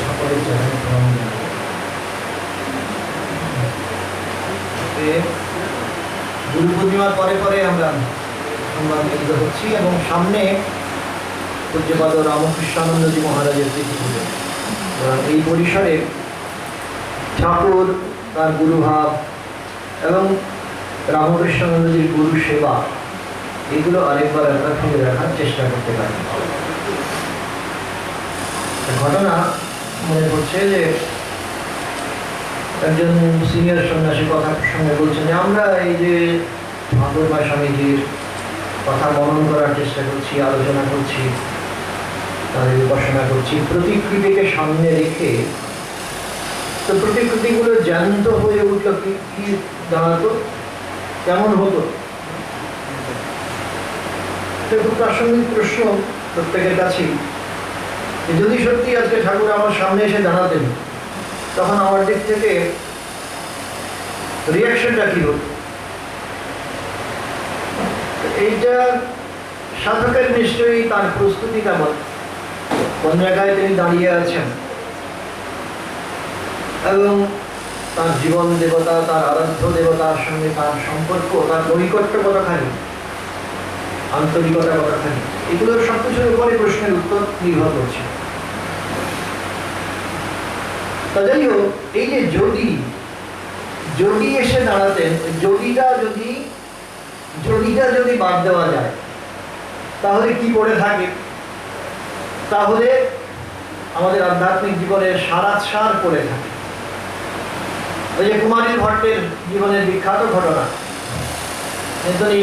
সকলের জায়গায় প্রণাম জানাই। গুরু পূর্ণিমার পরে পরে আমরা সংবাদ মিলিত হচ্ছি এবং সামনে পূজ্যপাদ রামকৃষ্ণানন্দজি মহারাজের তিথি পুজো। এই পরিসরে ঠাকুর, তার গুরুভাব এবং রামকৃষ্ণানন্দজির গুরু সেবা, এগুলো আরেকবার আমরা ফিরে রাখার চেষ্টা করতে পারি। ঘটনা মনে পড়ছে যে একজন সিনিয়র সন্ন্যাসী কথা সঙ্গে বলছেন যে আমরা এই যে ঠাকুর বা স্বামীজির কথা মনন করার চেষ্টা করছি, আলোচনা করছি, তাদের উপাসনা করছি, প্রতিকৃতিকে সামনে রেখে, তো প্রতিকৃতিগুলো জ্যান্ত হয়ে উঠল কি দাঁড়াতো, কেমন হতো? খুব প্রাসঙ্গিক প্রশ্ন প্রত্যেকের কাছেই। যদি সত্যি আজকে ঠাকুর আমার সামনে এসে দাঁড়াতেন, তখন আমার দিক থেকে রিয়াকশনটা কি হতো? এইটা সাধকের নিশ্চয়ই তার প্রস্তুতি কেমন, কোন জায়গায় তিনি দাঁড়িয়ে আছেন এবং তার জীবন দেবতা, তার আরাধ্য দেবতার সঙ্গে তার সম্পর্ক, তার নৈকট্য কতখানি, আন্তরিকতা কতখানি, এগুলোর সবকিছুর উপরে প্রশ্নের উত্তর নির্ভর করছে। তা যাই হোক, এই যে যদি এসে দাঁড়াতেন, যদিটা যদি বাদ দেওয়া যায়, তাহলে কি পড়ে থাকে? তাহলে আমাদের আধ্যাত্মিক জীবনের সার পড়ে থাকে। ওই যে কুমারী ভট্টের জীবনের বিখ্যাত ঘটনা, তিনি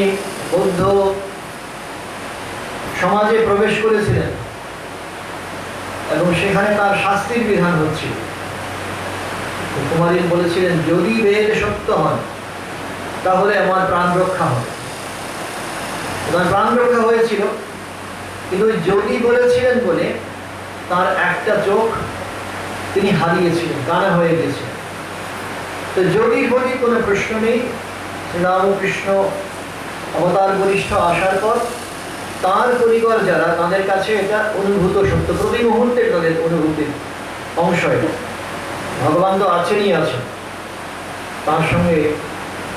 বৌদ্ধ সমাজে প্রবেশ করেছিলেন এবং সেখানে তার শাস্তির বিধান হচ্ছিল। কুমারী বলেছিলেন, যদি বেদ সত্য হন তাহলে আমার প্রাণ রক্ষা হবে। তার প্রাণ রক্ষা হয়েছিল, কিন্তু যদি বলেছিলেন বলে তার একটা চোখ তিনি হারিয়েছিলেন, কানা হয়ে গেছিলেন। তো যদি বলি কোনো প্রশ্ন নেই, রামকৃষ্ণ অবতার বরিষ্ঠ আসার পর তার পরিবার যারা, তাদের কাছে এটা অনুভূত সত্য, প্রতি মুহূর্তে তাদের অনুভূতির অংশ। এটা ভগবান তো আছেনই আছেন, তার সঙ্গে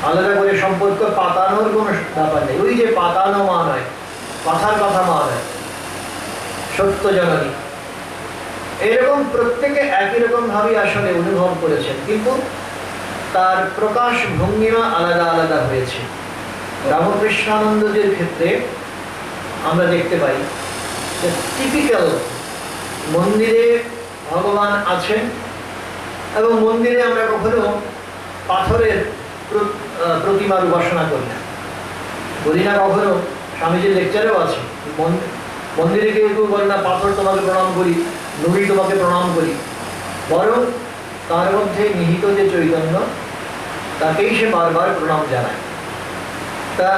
আলাদা করে সম্পর্ক পাতানোর কোনো ব্যাপার নেই। ওই যে পাতানো মা নয়, কথার কথা মা নয়, সত্য জননী, এরকম প্রত্যেকে একই রকম ভাবে আসলে অনুভব করেছেন, কিন্তু তার প্রকাশ ভঙ্গিমা আলাদা আলাদা হয়েছে। রামকৃষ্ণানন্দজির ক্ষেত্রে আমরা দেখতে পাই যে টিপিক্যাল মন্দিরে ভগবান আছেন এবং মন্দিরে আমরা কখনো পাথরের প্রতিমার উপাসনা করি না, বলি না কখনো। স্বামীজির লেকচারেও আছে, মন্দিরে কেউ কেউ বলে না পাথর তোমাকে প্রণাম করি, নুড়ি তোমাকে প্রণাম করি, বরং তার মধ্যে নিহিত যে চৈতন্য, তাকেই সে বারবার প্রণাম জানায়। তা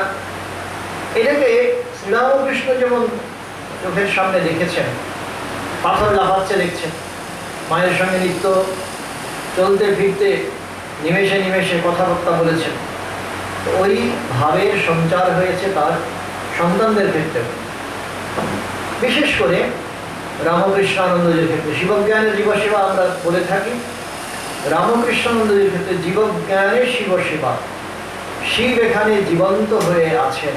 এটাকে শ্রীরামকৃষ্ণ যেমন চোখের সামনে দেখেছেন, পাথর লাফাচ্ছে দেখছেন, মায়ের সঙ্গে নিত্য চলতে ফিরতে নিমেষে নিমেষে কথাবার্তা বলেছেন, ওই ভাবের সঞ্চার হয়েছে তার সন্তানদের ক্ষেত্রে। বিশেষ করে রামকৃষ্ণানন্দজির ক্ষেত্রে শিবজ্ঞানের জীবসেবা আমরা বলে থাকি, রামকৃষ্ণানন্দজির ক্ষেত্রে জীবজ্ঞানের শিবসেবা, শিব এখানে জীবন্ত হয়ে আছেন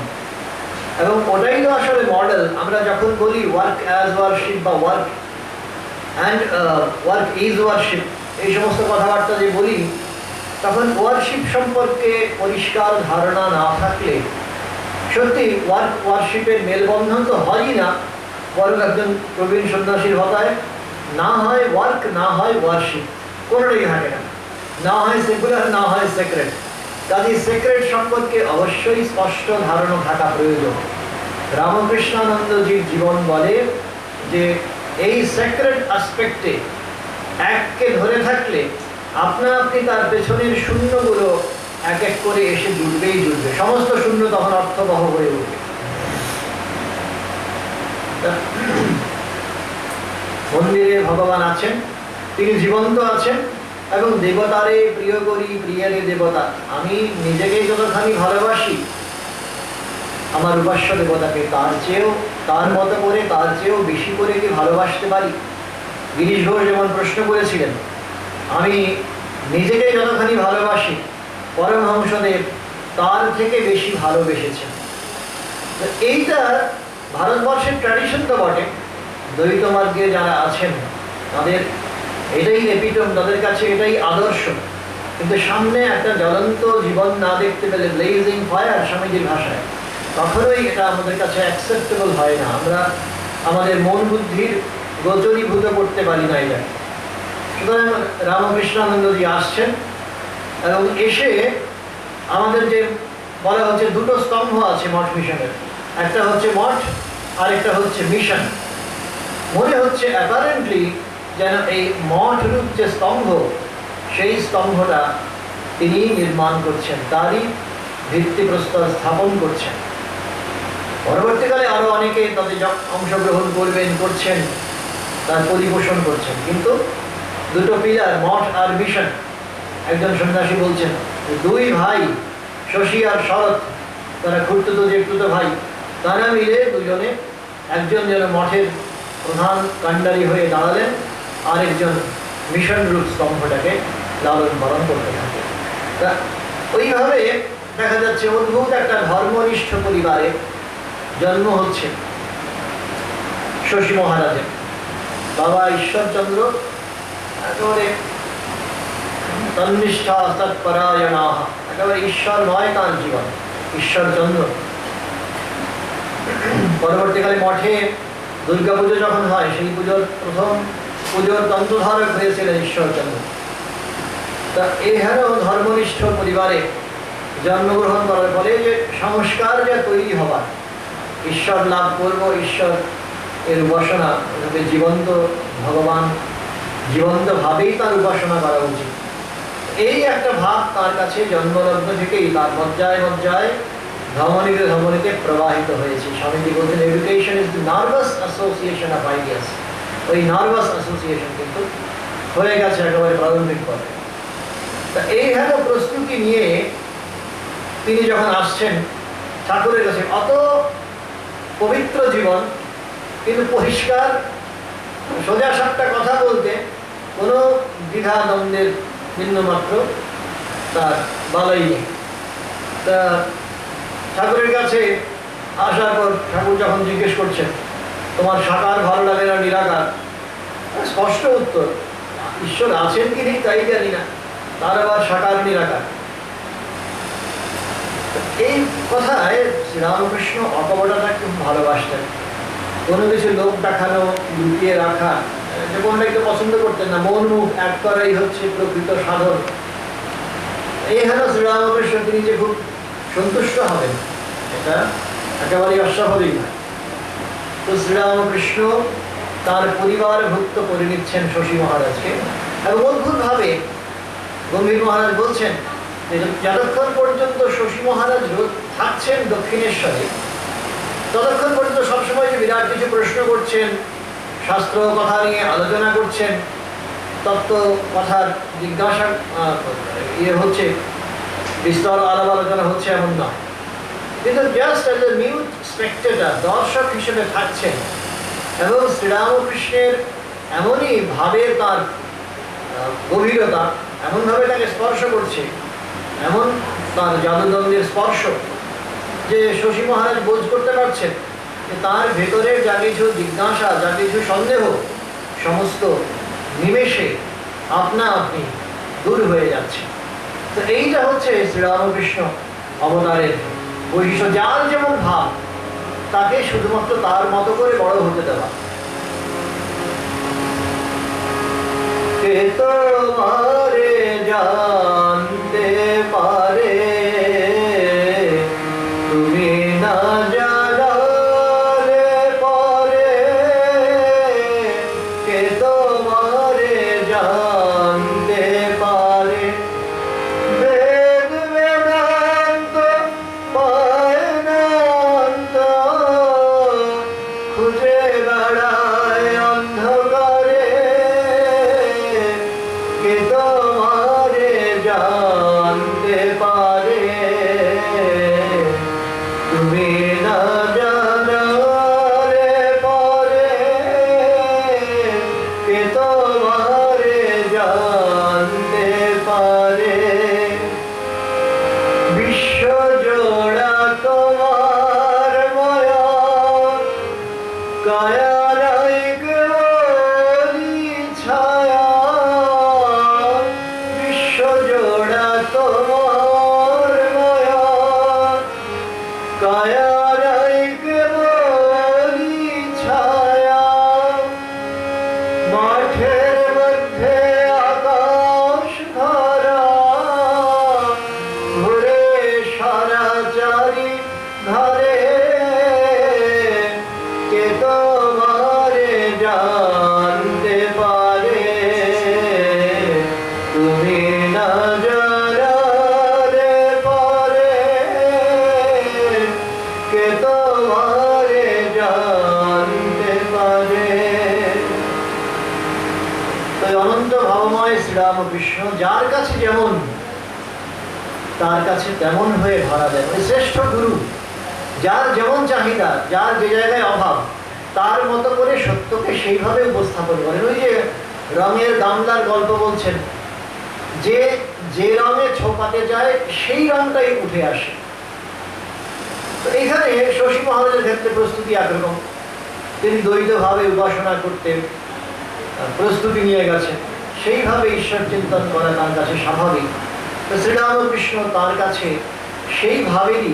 এবং ওটাই তো আসলে মডেল। আমরা যখন বলি ওয়ার্ক অ্যাজ ওয়ারশিপ বা ওয়ার্ক ইজ ওয়ারশিপ, এই সমস্ত কথাবার্তা যে বলি, তখন ওয়ারশিপ সম্পর্কে পরিষ্কার ধারণা না থাকলে সত্যি ওয়ারশিপের মেলবন্ধন তো হয়ই না, বরং একজন প্রবীণ সন্ন্যাসীর হতায় না হয় ওয়ার্ক, না হয় ওয়ারশিপ, কোনোটাই থাকে না, না হয় সেকুলার, না হয় সেক্রেট। কাজে সেক্রেট সম্পর্কে অবশ্যই স্পষ্ট ধারণা থাকা প্রয়োজন। রামকৃষ্ণানন্দজির জীবন বলে যে এই সেক্রেট অ্যাসপেক্টে এককে ধরে থাকলে আপনা আপনি তার পেছনের শূন্যগুলো এক এক করে এসে জুড়বেই জুড়বে, সমস্ত শূন্য তখন অর্থবহ হয়ে উঠবে। মন্দিরে ভগবান আছেন, তিনি জীবন্ত আছেন এবং দেবতারে প্রিয় করি প্রিয়ারে দেবতা। আমি নিজেকেই যতখানি ভালোবাসি, আমার উপাস্য দেবতাকে তার মতো করে, তার চেয়েও বেশি করে কি ভালোবাসতে পারি? গিরিশ ঘোষ যেমন প্রশ্ন করেছিলেন, আমি নিজেকে যতখানি ভালোবাসি পরমহংসদেব তার থেকে বেশি ভালোবেসেছেন। এইটা ভারতবর্ষের ট্র্যাডিশন তো বটে, দ্বৈত মার্গে যারা আছেন তাদের এটাই এপিটম, তাদের কাছে এটাই আদর্শ। কিন্তু সামনে একটা জ্বলন্ত জীবন না দেখতে পেলে, ব্লেজিং ফায়ার স্বামীজির ভাষায়, কখনোই এটা আমাদের কাছে অ্যাকসেপ্টেবল হয় না। আমরা আমাদের মন বুদ্ধির গোচরীভূত করতে পারি না এটা। সুতরাং রামকৃষ্ণানন্দজি আসছেন এবং এসে আমাদের যে বলা হচ্ছে দুটো স্তম্ভ আছে মঠ মিশনের, একটা হচ্ছে মঠ আর একটা হচ্ছে মিশন। মনে হচ্ছে অ্যাপারেন্টলি যেন এই মঠ রূপ যে স্তম্ভ, সেই স্তম্ভটা তিনি নির্মাণ করছেন, তারই ভিত্তিপ্রস্তর স্থাপন করছেন। পরবর্তীকালে আরো অনেকে তাদের অংশগ্রহণ করছেন, তার পরিপোষণ করছেন। কিন্তু দুটো পিলার, মঠ আর মিশন, একজন সন্ন্যাসী বলছেন দুই ভাই শশী আর শরৎ, তারা খুঁড়তুতো জেঠতুতো ভাই, তারা মিলে দুজনে একজন যেন মঠের প্রধান কাণ্ডারি হয়ে দাঁড়ালেন, আরেকজন মিশন রূপ স্তম্ভটাকে লালন পালন করতে থাকে। তা ওইভাবে দেখা যাচ্ছে অদ্ভুত একটা ধর্মনিষ্ঠ পরিবারে জন্ম হচ্ছে শশী মহারাজের। বাবা ঈশ্বরচন্দ্র একেবারে তন্নিষ্ঠা তৎপরায়ণা, একেবারে ঈশ্বরময় তাঁর জীবন, ঈশ্বরচন্দ্র। পরবর্তীকালে মঠে দুর্গা পুজো যখন হয়, সেই পুজোর প্রথম পুজোর তন্ত্রধারক হয়েছিলেন ঈশ্বরচন্দ্র। তা এখানেও ধর্মনিষ্ঠ পরিবারে জন্মগ্রহণ করার ফলে যে সংস্কার যা তৈরি হবার, ঈশ্বর লাভ করব, ঈশ্বর এর উপাসনা, জীবন্ত ভগবান জীবন্তভাবেই তার উপাসনা করা উচিত, এই একটা ভাব তার কাছে জন্মলগ্ন থেকেই তার মজ্জায় মজ্জায় ধমনীতে ধমনীতে প্রবাহিত হয়েছে। স্বামীজি বলছেন education is the nervous association of ideas. ওই নার্ভাস অ্যাসোসিয়েশন কিন্তু হয়ে গেছে একেবারে প্রারম্ভিক পর্যায়ে। তা এইখানে প্রস্তুতি নিয়ে তিনি যখন আসছেন ঠাকুরের কাছে, অত পবিত্র জীবন কিন্তু পরিষ্কার সোজা সাপটা কথা বলতে কোনো দ্বিধা দ্বন্দ্বের বিন্দুমাত্র তার বালাই নেই। তা ঠাকুরের কাছে আসার পর ঠাকুর যখন জিজ্ঞেস করছেন তোমার সাকার ভালো লাগে না নিরাকার, স্পষ্ট উত্তর, ঈশ্বর আছেন কি নেই তাই জানি না, তার আবার সাকার নিরাকার। এই কথায় শ্রীরামকৃষ্ণ অকপটতা খুব ভালোবাসতেন। কোনো কিছু লোক দেখানো, লুকিয়ে রাখা, যে কোনটা একটু পছন্দ করতেন না। মন মুখ এক করাই হচ্ছে প্রকৃত সাধন। এই হলো শ্রীরামকৃষ্ণ, তিনি যে খুব সন্তুষ্ট হবেন এটা একেবারেই অস্বাভাবিক নয়। তো শ্রীরামকৃষ্ণ তার পরিবারভুক্ত করে নিচ্ছেন শশী মহারাজকে, এবং অদ্ভুতভাবে গম্ভীর মহারাজ বলছেন যে যতক্ষণ পর্যন্ত শশী মহারাজ থাকছেন দক্ষিণেশ্বরে, ততক্ষণ পর্যন্ত সবসময় যে বিরাট কিছু প্রশ্ন করছেন, শাস্ত্র কথা নিয়ে আলোচনা করছেন, তত্ত্ব কথার জিজ্ঞাসা হচ্ছে, বিস্তর আলাপ আলোচনা হচ্ছে এমন না, কিন্তু just as a mute spectator, দর্শক হিসেবে থাকছেন। এবং শ্রীরামকৃষ্ণের এমনই ভাবে তার গভীরতা, এমনভাবে তাকে স্পর্শ করছে, এমন তার জাদুদণ্ডের স্পর্শ, যে শশী মহারাজ বোঝ করতে পারছেন যে তার ভেতরের যা কিছু জিজ্ঞাসা, যা কিছু সন্দেহ, সমস্ত নিমেষে আপনা আপনি দূর হয়ে যাচ্ছে। তো এইটা হচ্ছে শ্রীরামকৃষ্ণ অবতারের বৈশিষ্ট্য, যার যেমন ভাব তাকে শুধুমাত্র তার মতো করে বড় হতে দেওয়া। কে তোমারে জানতে পারে তুমি না জানালে পরে, কে তোমারে জানতে পারে বেদ বেদান্ত পায় না অন্ত, খুঁজে বেড়ায় অন্ধকারে, কে তোমারে জানতে পারে তুমি না জানালে পরে, কে ভাবময় শ্রীরামকৃষ্ণ যার কাছে যেমন তার কাছে তেমন হয়ে ধরা দেন। ওই শ্রেষ্ঠ গুরু, যার যেমন চাহিদা, যার যে জায়গায় অভাব, তার মতো করে সত্যকে সেইভাবে উপস্থাপন করেন। ওই যে রঙের গামলার গল্প বলছেন, যে যে রঙে ছোপাতে যায় সেই রঙটাই উঠে আসে। তো এইখানে শশী মহারাজের ক্ষেত্রে প্রস্তুতি একরকম, তিনি দ্বৈতভাবে উপাসনা করতে প্রস্তুতি নিয়ে গেছেন, সেইভাবে ঈশ্বর চিন্তন করা তার কাছে স্বাভাবিক। তো শ্রীরামকৃষ্ণ তার কাছে সেইভাবেই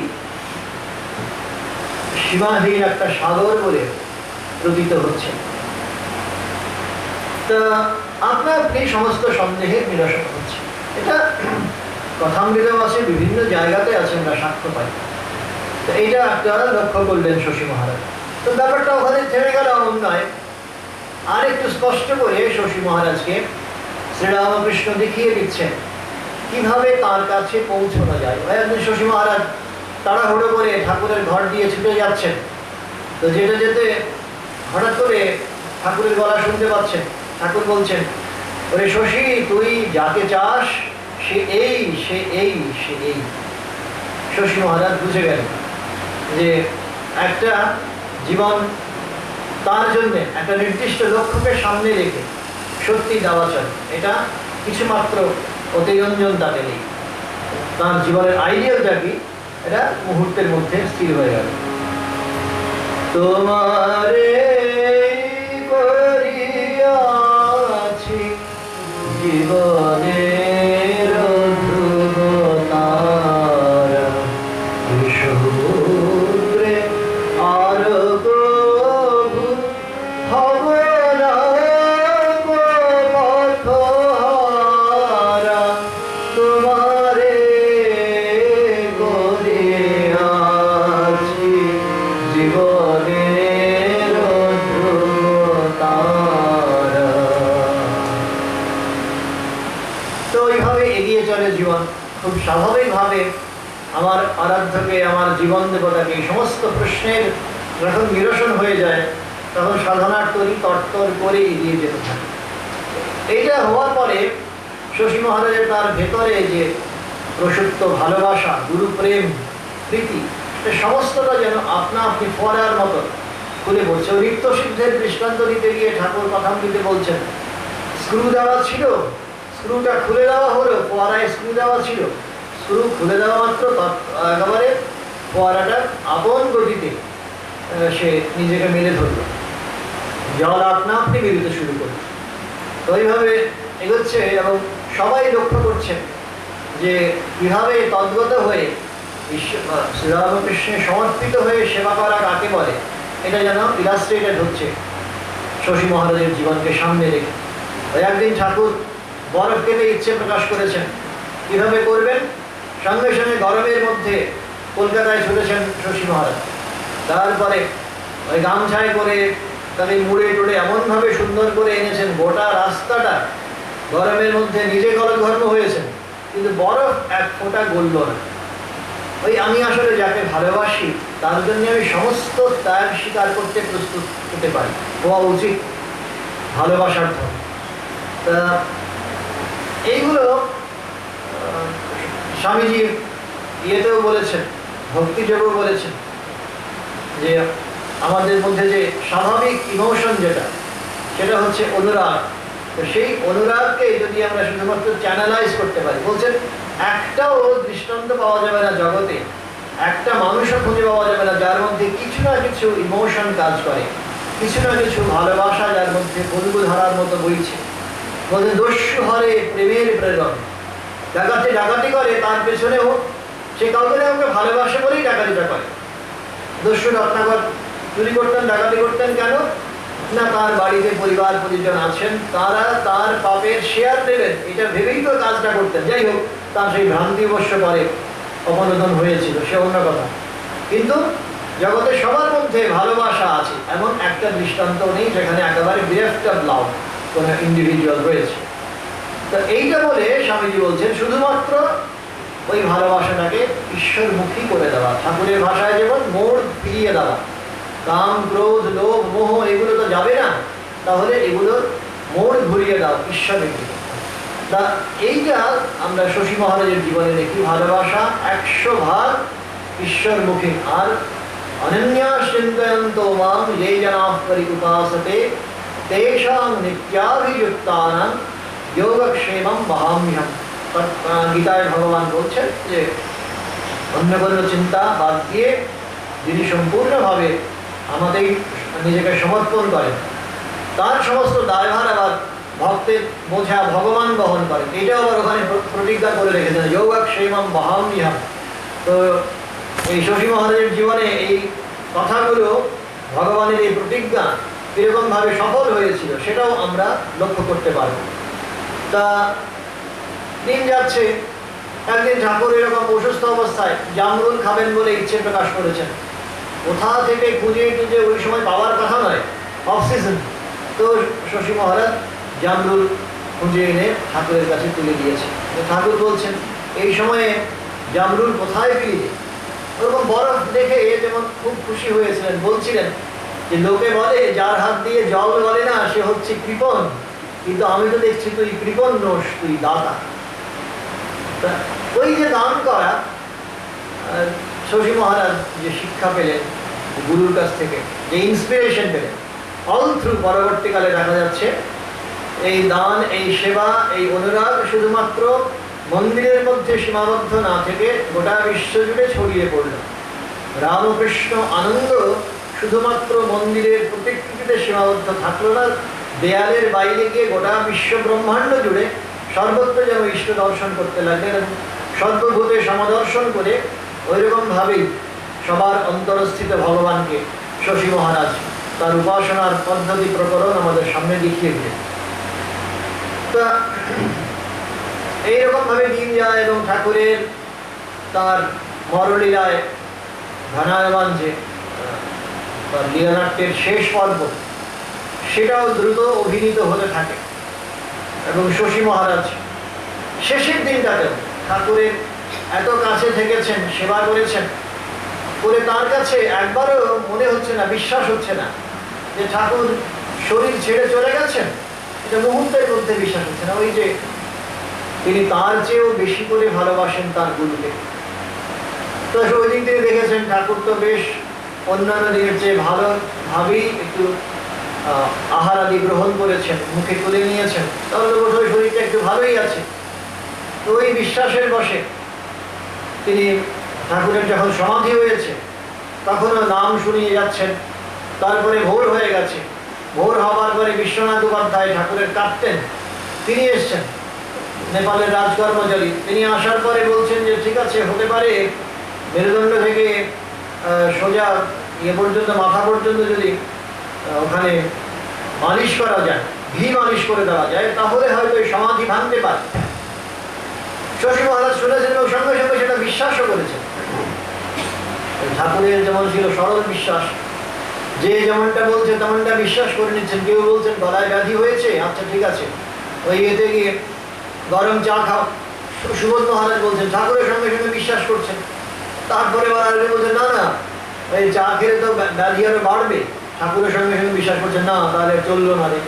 সীমাহীন একটা সাগর বলে প্রতীত হচ্ছে। তা আপনার এই সমস্ত সন্দেহের নিরসন হচ্ছে। এটা কথামৃত আছে, বিভিন্ন জায়গাতে আছে, আমরা সাক্ষ্য পাই। তো এইটা আপনারা লক্ষ্য করলেন শশী মহারাজ। তো ব্যাপারটা ওখানে থেমে গেল এমন নয়, আর একটু স্পষ্ট করে শশী মহারাজকে শ্রীরামকৃষ্ণ দেখিয়ে দিচ্ছেন কিভাবে তার কাছে পৌঁছানো যায়। একদিন শশী মহারাজ তাড়াহুড়ো করে ঠাকুরের ঘর দিয়ে ছুটে যাচ্ছেন। তো যেতে যেতে হঠাৎ করে ঠাকুরের গলা শুনতে পাচ্ছেন। ঠাকুর বলছেন, ওরে শশী, তুই যাকে চাস সে এই, সে এই, সে এই। শশী মহারাজ বুঝে গেলেন যে একটা জীবন তার জন্যে একটা নির্দিষ্ট লক্ষ্যকে সামনে রেখে সত্যি দেওয়া চলে, এটা কিছুমাত্র অতিরঞ্জন তাকে নেই। তার জীবনের আইডিয়ালটা কি, এটা মুহূর্তের মধ্যে স্থির হয়ে গেল। তোমারে করিয়াছি জীবনের ধ্রুবতারা, সমুদ্রে আর কভু হব না পথহারা, তোমারে করিয়াছি জীবনের ধ্রুবতারা। তো এইভাবে এগিয়ে চলে জীবন। খুব স্বাভাবিকভাবে আমার আরাধ্যকে, আমার জীবন দেবতাকে এই সমস্ত প্রশ্নের যখন নিরসন হয়ে যায়, তখন সাধনার তরি তরতর করে এগিয়ে যেতে থাকে। এইটা হওয়ার পরে শশী মহারাজের তার ভেতরে যে প্রসুপ্ত ভালোবাসা, গুরু প্রেম, প্রীতি, সমস্তটা যেন আপনা আপনি ফোয়ারার মতো খুলে পড়ছে। ওই নিত্য সিদ্ধের দৃষ্টান্ত দিতে গিয়ে ঠাকুর কথামৃতে বলছেন, স্ক্রু দেওয়া ছিল, স্ক্রুটা খুলে দেওয়া হলো, ফোয়ারায় স্ক্রু দেওয়া ছিল, স্ক্রু খুলে দেওয়া মাত্র একেবারে ফোয়ারাটা আপন গতিতে সে নিজেকে মেলে ধরল, জল আপনা আপনি বেরোতে শুরু করল। তো এইভাবে এগোচ্ছে এবং সবাই লক্ষ্য করছেন যে কীভাবে তদ্গত হয়ে শ্রীরামকৃষ্ণের সমর্পিত হয়ে সেবা করা কাকে বলে, এটা যেন ইলাস্ট্রেটেড হচ্ছে শশী মহারাজের জীবনকে সামনে রেখে। ওই একদিন ঠাকুর বরফ কেটে ইচ্ছে প্রকাশ করেছেন, কীভাবে করবেন, সঙ্গে সঙ্গে গরমের মধ্যে কলকাতায় ছুটেছেন শশী মহারাজ। তারপরে ওই গামছায় করে তাকে মুড়ে টুড়ে এমনভাবে সুন্দর করে এনেছেন, গোটা রাস্তাটা গরমের মধ্যে নিজে গলদঘর্ম হয়েছেন, কিন্তু বরফ এক ফোঁটা গলল না। ওই আমি আসলে যাকে ভালোবাসি তার জন্য আমি সমস্ত ত্যাগ স্বীকার করতে প্রস্তুত হতে পারি, হওয়া উচিত ভালোবাসার ধর্ম। তা এইগুলো স্বামীজি ইয়েতেও বলেছেন, ভক্তিযোগও বলেছেন যে আমাদের মধ্যে যে স্বাভাবিক ইমোশন যেটা, সেটা হচ্ছে অনুরাগ। তো সেই অনুরাগকে যদি আমরা শুধুমাত্র চ্যানেলাইজ করতে পারি, বলছেন একটাও দৃষ্টান্ত পাওয়া যাবে না জগতে, একটা মানুষও খুঁজে পাওয়া যাবে না যার মধ্যে কিছু না কিছু ইমোশন কাজ করে, কিছু না কিছু ভালোবাসা যার মধ্যে বন্ধু ধারার মতো বইছে। বলছেন দস্যু হরে প্রেমের প্রেরণ, ডাকাতি ডাকাতি করে তার পেছনেও সে কাউকে আমাকে ভালোবাসে বলেই ডাকাতিটা করে। দস্যু রত্নাকর চুরি করতেন, ডাকাতি করতেন কেন না, তার বাড়িতে পরিবার পরিজন আছেন, তারা তার পাপের শেয়ার দেবেন এটা ভেবেই তো কাজটা করতেন। যাই হোক, তার সেই ভ্রান্তি অবশ্য পরে অবনোদন হয়েছিল, সে অন্য কথা। কিন্তু জগতে সবার মধ্যে ভালোবাসা আছে এমন একটা দৃষ্টান্ত নেই যেখানে একেবারে বিরেফট অফ লাভ কোনো ইন্ডিভিজুয়াল রয়েছে। তো এইটা বলে স্বামীজি বলছেন শুধুমাত্র ওই ভালোবাসাটাকে ঈশ্বরমুখী করে দেওয়া, ঠাকুরের ভাষায় যেমন মোড় ফিরিয়ে দেওয়া। কাম, ক্রোধ, লোভ, মোহ এগুলো তো যাবে না, তাহলে এগুলোর মোড় ঘুরিয়ে দাও ঈশ্বরের দিকে। তা এইটা আমরা শশী মহারাজের জীবনে দেখি, ভালোবাসা 100 ভাগ ঈশ্বরমুখী। আর অনন্যা চিন্তয়ন্ত মাম ये जनाः परिउपासते तेषां नित्याभियुक्तानां योगक्षेमं वहाम्यहम्। গীতায় ভগবান বলছেন যে অন্য কোনো চিন্তা বাদ দিয়ে যিনি সম্পূর্ণভাবে আমাদের নিজেকে সমর্পণ করেন, তার সমস্ত দায়ভার আবার ভক্তের বোঝা ভগবান বহন করেন। এটাও আবার ওখানে প্রতিজ্ঞা করে রেখেছেন, যোগক্ষেমম বহাম্যহম। তো এই শশী মহারাজের জীবনে এই কথাগুলো, ভগবানের এই প্রতিজ্ঞা কীরকমভাবে সফল হয়েছিল সেটাও আমরা লক্ষ্য করতে পারব। তা দিন যাচ্ছে, একদিন ঠাকুর এরকম অসুস্থ অবস্থায় জামরুল খাবেন বলে ইচ্ছে প্রকাশ করেছেন। কোথা থেকে খুঁজে টুজে ওই সময় পাওয়ার কথা নয়, অফ সিজন। তো শশী মহারাজ জামরুল খুঁজে এনে ঠাকুরের কাছে তুলে দিয়েছে। ঠাকুর বলছেন এই সময়ে জামরুল কোথায় পেয়ে? ওরকম বরফ দেখে যেমন খুব খুশি হয়েছিলেন, বলছিলেন যে লোকে বলে যার হাত দিয়ে জল বলে না সে হচ্ছে কৃপণ, কিন্তু আমি তো দেখছি তুই কৃপণ নোস, তুই দাতা। ওই যে দান করা, শশী মহারাজ যে শিক্ষা পেলেন গুরুর কাছ থেকে, যে ইন্সপিরেশন পেলেন, অল থ্রু পরবর্তীকালে দেখা যাচ্ছে এই দান, এই সেবা, এই অনুরাগ শুধুমাত্র মন্দিরের মধ্যে সীমাবদ্ধ না থেকে গোটা বিশ্বজুড়ে ছড়িয়ে পড়ল। রামকৃষ্ণ আনন্দ শুধুমাত্র মন্দিরের প্রতিকৃতিতে সীমাবদ্ধ থাকলো না, দেয়ালের বাইরে গিয়ে গোটা বিশ্ব ব্রহ্মাণ্ড জুড়ে সর্বত্র যেন ইষ্ট দর্শন করতে লাগলেন এবং সর্বভূতে সমদর্শন করে ওইরকমভাবেই সবার অন্তরস্থিত ভগবানকে শশী মহারাজ তার উপাসনার পদ্ধতি প্রকরণ আমাদের সামনে দেখিয়ে দিলেন। তা এইরকমভাবে দিন যায় এবং ঠাকুরের তার মরলীলায় ঘনায়মান যে তার লীলানাট্যের শেষ পর্ব, সেটাও দ্রুত অভিনীত হতে থাকে। এবং শশী মহারাজ শেষের দিনটাতেও ঠাকুরের এত কাছে থেকেছেন, সেবা করেছেন, করে তার কাছে একবারও মনে হচ্ছে না, বিশ্বাস হচ্ছে না যে ঠাকুর শরীর ছেড়ে চলে গেছেন। এটা মুহূর্তের মধ্যে বিশ্বাস হচ্ছে না। ওই যে তিনি তার চেয়েও বেশি করে ভালোবাসেন তার গুরুকে। তো ওই দিন তিনি দেখেছেন ঠাকুর তো বেশ অন্যান্য দিনের চেয়ে ভালোভাবেই একটু আহার আদি গ্রহণ করেছেন, মুখে তুলে নিয়েছেন, তাহলে তো বোধহয় শরীরটা একটু ভালোই আছে। তো ওই বিশ্বাসের বশে তিনি ঠাকুরের যখন সমাধি হয়েছে তখনও নাম শুনিয়ে যাচ্ছেন। তারপরে ভোর হয়ে গেছে, ভোর হবার পরে বিশ্বনাথ উপাধ্যায় ঠাকুরের কাঁদতেন, তিনি এসছেন, নেপালের রাজকর্মচারী। তিনি আসার পরে বলছেন যে ঠিক আছে, হতে পারে মেরুদণ্ড থেকে সোজা পর্যন্ত, মাথা পর্যন্ত যদি ওখানে মালিশ করা যায়, ঘি মালিশ করে দেওয়া যায়, তাহলে হয়তো এই সমাধি ভাঙতে পারে। শশী মহারাজ শুনেছেন এবং সঙ্গে সঙ্গে সেটা বিশ্বাসও করেছেন। ঠাকুরের যেমন ছিল সরল বিশ্বাস, যে যেমনটা বলছে তেমনটা বিশ্বাস করে নিচ্ছেন। কেউ বলছেন গলায় ব্যাধি হয়েছে, আচ্ছা ঠিক আছে, ওই এতে গিয়ে গরম চা খাও। সুবোধ মহারাজ বলছেন, ঠাকুরের সঙ্গে সঙ্গে বিশ্বাস করছেন। তারপরে মহারাজ বলছেন না না, ওই চা খেলে তো ব্যাধি আরো বাড়বে, ঠাকুরের সঙ্গে সঙ্গে বিশ্বাস করছেন, না তাহলে চললো না রে।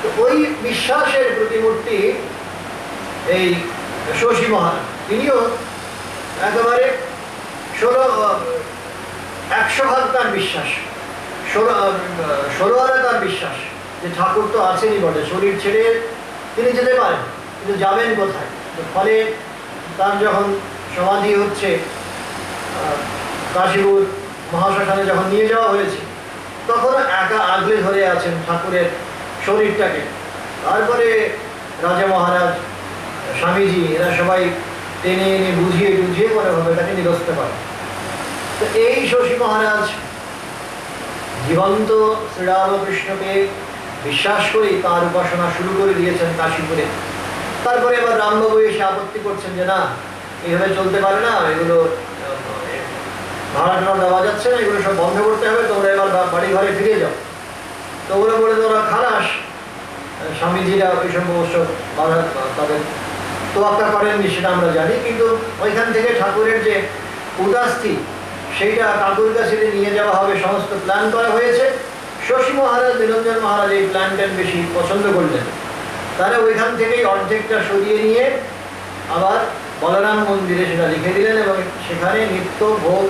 তো ওই বিশ্বাসের প্রতিমূর্তি এই শশী মহারাজ। তিনিও একেবারে 100 ভাগ তার বিশ্বাস, 16 আনা তার বিশ্বাস যে ঠাকুর তো আছেনই বটে, শরীর ছেড়ে তিনি যেতে পারেন, কিন্তু যাবেন কোথায়? ফলে তার যখন সমাধি হচ্ছে, কাশীপুর মহাশ্মশানে যখন নিয়ে যাওয়া হয়েছে, তখন একা আগলে ধরে আছেন ঠাকুরের শরীরটাকে। তারপরে রাজা মহারাজ, স্বামীজি, এরা সবাই টেনে এনে বুঝিয়ে টুঝিয়ে কোনোভাবে তাকে নিরস্ত করে। তো এই শশী মহারাজ জীবন্ত শ্রীরামকৃষ্ণকে বিশ্বাস করেই তার উপাসনা শুরু করে দিয়েছেন কাশীপুরে। তারপরে এবার রামবাবু এসে আপত্তি করছেন যে না, এইভাবে চলতে পারে না, এগুলো ভাড়া টাড়া দেওয়া যাচ্ছে না, এগুলো সব বন্ধ করতে হবে, তোমরা এবার বাড়ি ঘরে ফিরে যাও। তো ওগুলো বলে তোরা খালাস। স্বামীজিরা ওই সব অবশ্য তাদের তোয়াক্কা করেননি, সেটা আমরা জানি, কিন্তু ওইখান থেকে ঠাকুরের যে উদাস্তি সেইটা ঠাকুর কাছে নিয়ে যাওয়া হবে, সমস্ত প্ল্যান করা হয়েছে। শশী মহারাজ, নিরঞ্জন মহারাজ এই প্ল্যানটা বেশি পছন্দ করলেন। তারা ওইখান থেকেই অর্ধেকটা সরিয়ে নিয়ে আবার বলরাম মন্দিরে সেটা লিখে দিলেন এবং সেখানে নিত্য ভোগ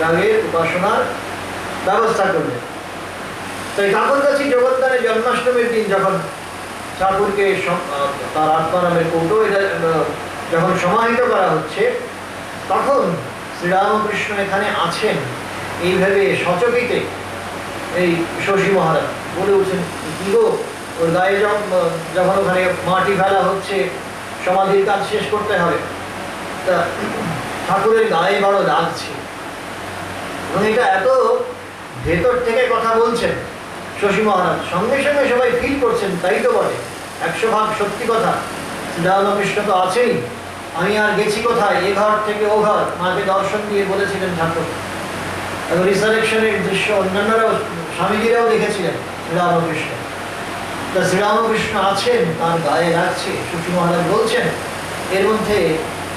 রাগের উপাসনার ব্যবস্থা করলেন। তাই ঠাকুরগাছি জগদ্দানে জন্মাষ্টমীর দিন যখন ঠাকুরকে তার আত্মারামের কৌটো এটা যখন সমাহিত করা হচ্ছে, তখন শ্রীরামকৃষ্ণ এখানে আছেন এইভাবে সচকিতে এই শশী মহারাজ বলে উঠছেন, কি গো, ওর গায়ে যখন ওখানে মাটি ফেলা হচ্ছে, সমাধির কাজ শেষ করতে হবে, তা ঠাকুরের গায়ে বড় লাগছে। এবং এটা এত ভেতর থেকে কথা বলছেন শশী মহারাজ, সঙ্গে সঙ্গে সবাই ফিল করছেন, তাই তো বটে, 100% সত্যি কথা, শ্রীরামকৃষ্ণ তো আছেই, আমি আর গেছি কোথায়, এ ঘর থেকে ও ঘর, মাকে দর্শন দিয়ে বলেছিলেন ঠাকুর। এবং রিসারেকশনের দৃশ্য অন্যান্যরাও, স্বামীজিরাও দেখেছিলেন শ্রীরামকৃষ্ণ। তা শ্রীরামকৃষ্ণ আছেন, তার গায়ে লাগছে। শশী মহারাজ বলছেন, এর মধ্যে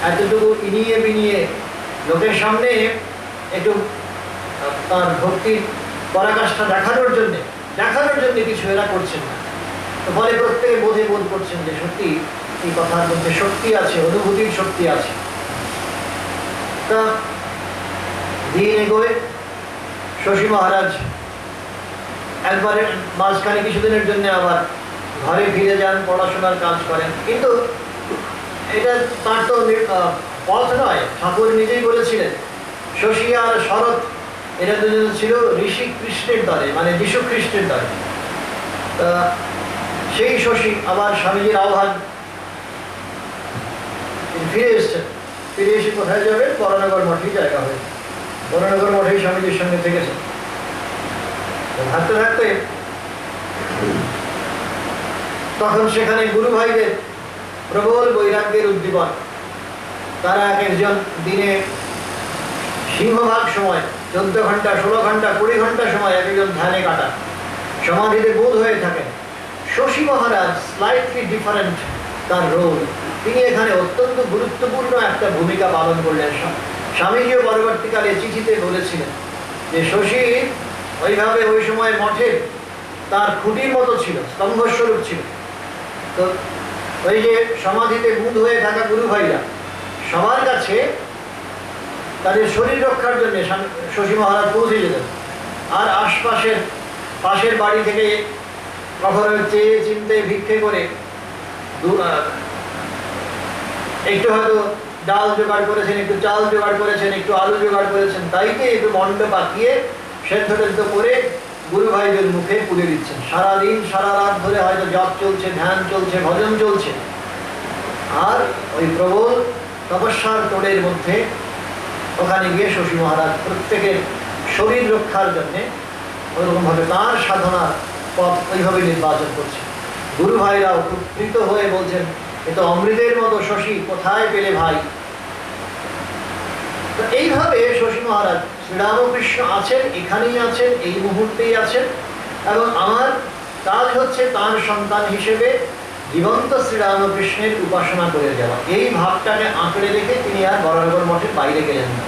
এতটুকু ইনিয়ে বিনিয়ে লোকের সামনে একটু তার ভক্তির পরাকাষ্ঠা দেখানোর জন্যে কিছু এরা করছেন না। তো ফলে প্রত্যেকে বোধ করছেন যে সত্যি এই কথার মধ্যে শক্তি আছে, অনুভূতির শক্তি আছে। তা দিন এগোয়, শশী মহারাজ একবারে মাঝখানে কিছুদিনের জন্য আবার ঘরে ফিরে যান, পড়াশোনার কাজ করেন। কিন্তু এটা তার তো পথ নয়, ঠাকুর নিজেই বলেছিলেন শশী আর শরৎ এরা দুজন ছিল ঋষি কৃষ্ণের দলে, মানে যীশু খ্রিস্টের দলে। তা সেই শশী আবার স্বামীজির আহ্বান ফিরে এসছেন। ফিরে এসে কোথায় যাবে? বরানগর মঠেই জায়গা হয়েছে, বরানগর মঠেই স্বামীজির সঙ্গে থেকেছেন। থাকতে থাকতে তখন সেখানে গুরু ভাইদের প্রবল বৈরাগ্যের উদ্দীপন। তারা এক একজন দিনে সিংহভাগ সময় 14 ঘন্টা, 16 ঘন্টা, 20 ঘন্টা সময় এক একজন ধ্যানে কাটান, সমাধিতে বোধ হয়ে থাকেন। শশী মহারাজ স্লাইটলি ডিফারেন্ট তার রোল, তিনি এখানে অত্যন্ত গুরুত্বপূর্ণ একটা ভূমিকা পালন করলেন। স্বামীজিও পরবর্তীকালে চিঠিতে বলেছিলেন যে শশী ওইভাবে ওই সময় মঠে তার খুঁটির মতো ছিল, স্তম্ভস্বরূপ ছিল। তো ওই যে সমাধিতে বুধ হয়ে থাকা গুরু ভাইরা সবার কাছে তাদের শরীর রক্ষার জন্য শশী মহারাজ পৌঁছে যেতেন। আর পাশের বাড়ি থেকে কখনো চেয়ে চিনতে ভিক্ষে করে একটু হয়তো ডাল জোগাড় করেছেন, একটু চাল জোগাড় করেছেন, একটু আলু জোগাড় করেছেন, তাইতে একটু মন্ড পাকিয়ে সেদ্ধ টেদ্ধ করে গুরু ভাইদের মুখে পুড়ে দিচ্ছেন। সারাদিন সারা রাত ধরে হয়তো জপ চলছে, ধ্যান চলছে, ভজন চলছে। আর ওই প্রবল তপস্যার তোড়ের মধ্যে ওখানে গিয়ে শশী মহারাজ প্রত্যেকের শরীর রক্ষার জন্যে ওইরকমভাবে তাঁর সাধনার পথ ওইভাবে নির্বাচন করছে। গুরু ভাইরাও খুব প্রীত হয়ে বলছেন, এ তো অমৃতের মতো শশী, কোথায় পেলে ভাই। তো এইভাবে শশী মহারাজ, শ্রীরামকৃষ্ণ আছেন, এখানেই আছেন, এই মুহূর্তেই আছেন, এবং আমার কাজ হচ্ছে তার সন্তান হিসেবে জীবন্ত শ্রীরামকৃষ্ণের উপাসনা করে যাওয়া। এই ভাবটাকে আঁকড়ে রেখে তিনি আর বরানগর মঠের বাইরে গেলেন না।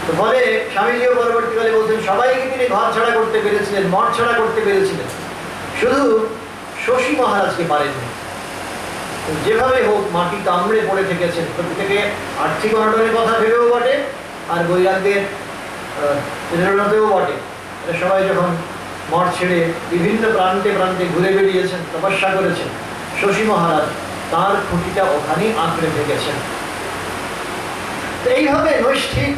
তো ফলে স্বামীজিও পরবর্তীকালে বলছেন, সবাইকে তিনি ঘর ছাড়া করতে পেরেছিলেন, মঠ ছাড়া করতে পেরেছিলেন, শুধু শশী মহারাজকে পারেননি। যেভাবে হোক মাটি কামড়ে পড়ে থেকেছেন, প্রত্যেকে আর্থিক অনটনের কথা ভেবেও বটে, আর বৈরাগ্যের প্রেরণাতেও বটে। সবাই যখন মঠ ছেড়ে বিভিন্ন প্রান্তে প্রান্তে ঘুরে বেরিয়েছেন, তপস্যা করেছেন, শশী মহারাজ তার খুঁটিটা ওখানেই আঁকড়ে থেকেছেন। তো এইভাবে নৈষ্ঠিক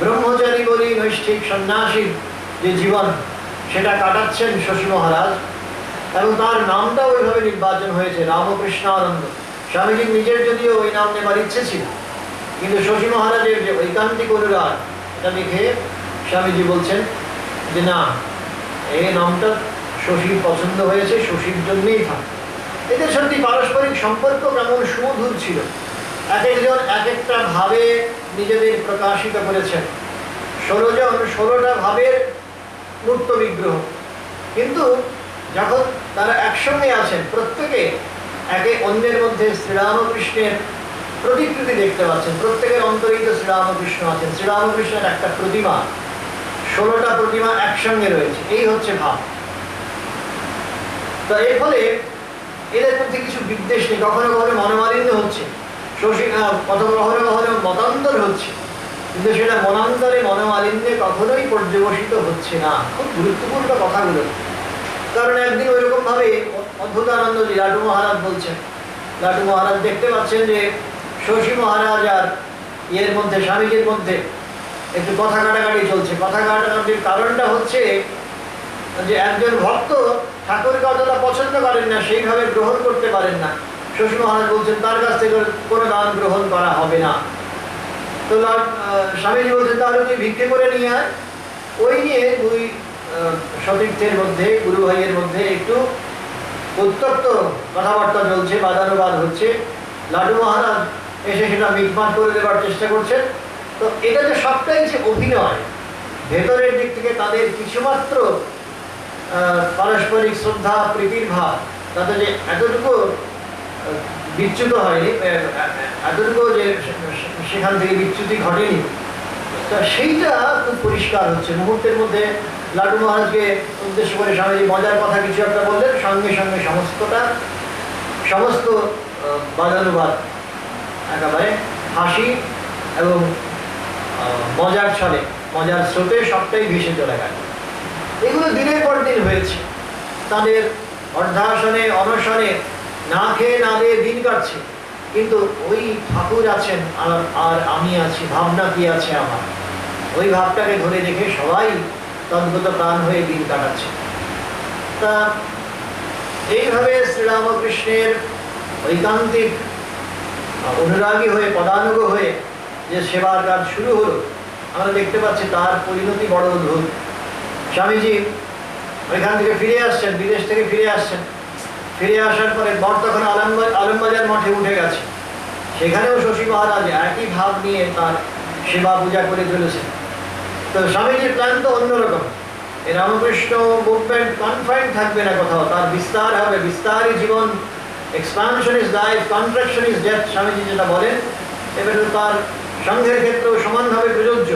ব্রহ্মচারী বলি, নৈষ্ঠিক সন্ন্যাসীর যে জীবন, সেটা কাটাচ্ছেন শশী মহারাজ। এবং তার নামটা ওইভাবে নির্বাচন হয়েছে রামকৃষ্ণ আনন্দ। স্বামীজির নিজের যদিও ওই নাম নেবার ইচ্ছে ছিল, কিন্তু শশী মহারাজের যে ঐকান্তিক অনুরাগ, এটা দেখে স্বামীজি বলছেন যে না, এই নামটা শশীর পছন্দ হয়েছে, শশীর জন্যেই থাক। এদের সত্যি পারস্পরিক সম্পর্ক কেমন সুমধুর ছিল। এক একজন এক একটা ভাবে নিজেদের প্রকাশিত করেছেন। 16 জন 16টা ভাবের মূর্ত বিগ্রহ, কিন্তু যখন তারা একসঙ্গে আছেন, প্রত্যেকে একে অন্যের মধ্যে শ্রীরামকৃষ্ণের প্রতিকৃতি দেখতে পাচ্ছেন। প্রত্যেকের অন্তরেই তো শ্রীরামকৃষ্ণ আছেন। শ্রীরামকৃষ্ণের একটা প্রতিমা, 16টা প্রতিমা একসঙ্গে রয়েছে, এই হচ্ছে ভাব। তো এর ফলে এদের মধ্যে কিছু বিদ্বেষ নেই, কখনো কখনো মনোমালিন্য হচ্ছে, কখনো কখনো মতান্তর হচ্ছে, কিন্তু সেটা মনান্তরে মনোমালিন্যে কখনোই পর্যবসিত হচ্ছে না। খুব গুরুত্বপূর্ণ কথাগুলো। কারণ একদিন ওইরকম ভাবে অদ্ভুতানন্দজি লাটু মহারাজ বলছেন, লাটু মহারাজ দেখতে পাচ্ছেন যে শশী মহারাজ আর ইয়ের মধ্যে, স্বামীজির মধ্যে একটু কথা কাটাকাটি চলছে। কথা কাটাকাটির কারণটা হচ্ছে যে একজন ভক্ত ঠাকুরকে অতটা পছন্দ করেন না, সেইভাবে গ্রহণ করতে পারেন না। শশী মহারাজ বলছেন তার কাছ থেকে কোনো দান গ্রহণ করা হবে না। তো স্বামীজি বলছেন তাহলে তুই ভিক্ষে করে নিয়ে আয়। ওই নিয়ে দুই সতীর্থের মধ্যে, গুরু ভাইয়ের মধ্যে একটু উত্তপ্ত কথাবার্তা চলছে, বাদানুবাদ হচ্ছে। লাটু মহারাজ এসে সেটা মিটমাট করে দেওয়ার চেষ্টা করছেন। তো এটা যে সবটাই যে অভিনয়, ভেতরের দিক থেকে তাদের কিছুমাত্র পারস্পরিক শ্রদ্ধা প্রীতির ভাব, তাতে যে এতটুকু বিচ্যুত হয়নি, এতটুকু যে সেখান থেকে বিচ্যুতি ঘটেনি, তা সেইটা খুব পরিষ্কার হচ্ছে। মুহূর্তের মধ্যে লাটু মহারাজকে উদ্দেশ্য করে স্বামীজি মজার কথা কিছু একটা বললেন, সঙ্গে সঙ্গে সমস্ত বাদানুবাদ একেবারে হাসি এবং মজার ছলে, মজার স্রোতে সবটাই ভেসে চলে গেল। এগুলো দিনের পর দিন হয়েছে। তাদের অর্ধাসনে অনশনে না খেয়ে না দিয়ে দিন কাটছে, কিন্তু ওই ঠাকুর আছেন আর আমি আছি, ভাবনা কি আছে আমার, ওই ভাবটাকে ধরে রেখে সবাই তদ্গত প্রাণ হয়ে দিন কাটাচ্ছে। তা এইভাবে শ্রীরামকৃষ্ণের ঐকান্তিক অনুরাগী হয়ে, পদানুগ হয়ে যে সেবার কাজ শুরু হলো, আমরা দেখতে পাচ্ছি তার পরিণতি বড় অদ্ভুত। স্বামীজি ওইখান থেকে ফিরে আসছেন, বিদেশ থেকে ফিরে আসছেন। ফিরে আসার পরে বর তখন আলমবাজার মঠে উঠে গেছে। সেখানেও শশী মহারাজ একই ভাব নিয়ে তার সেবা পূজা করে চলেছেন। তো স্বামীজির প্ল্যান তো অন্যরকম। এই রামকৃষ্ণ মুভমেন্ট কনফাইন্ড থাকবে না কোথাও, তার বিস্তার হবে, বিস্তারই জীবন। Expansion is life, contraction is death, Swamiji যেটা বলেন। এবারে তার সংঘের ক্ষেত্রেও সমানভাবে প্রযোজ্য।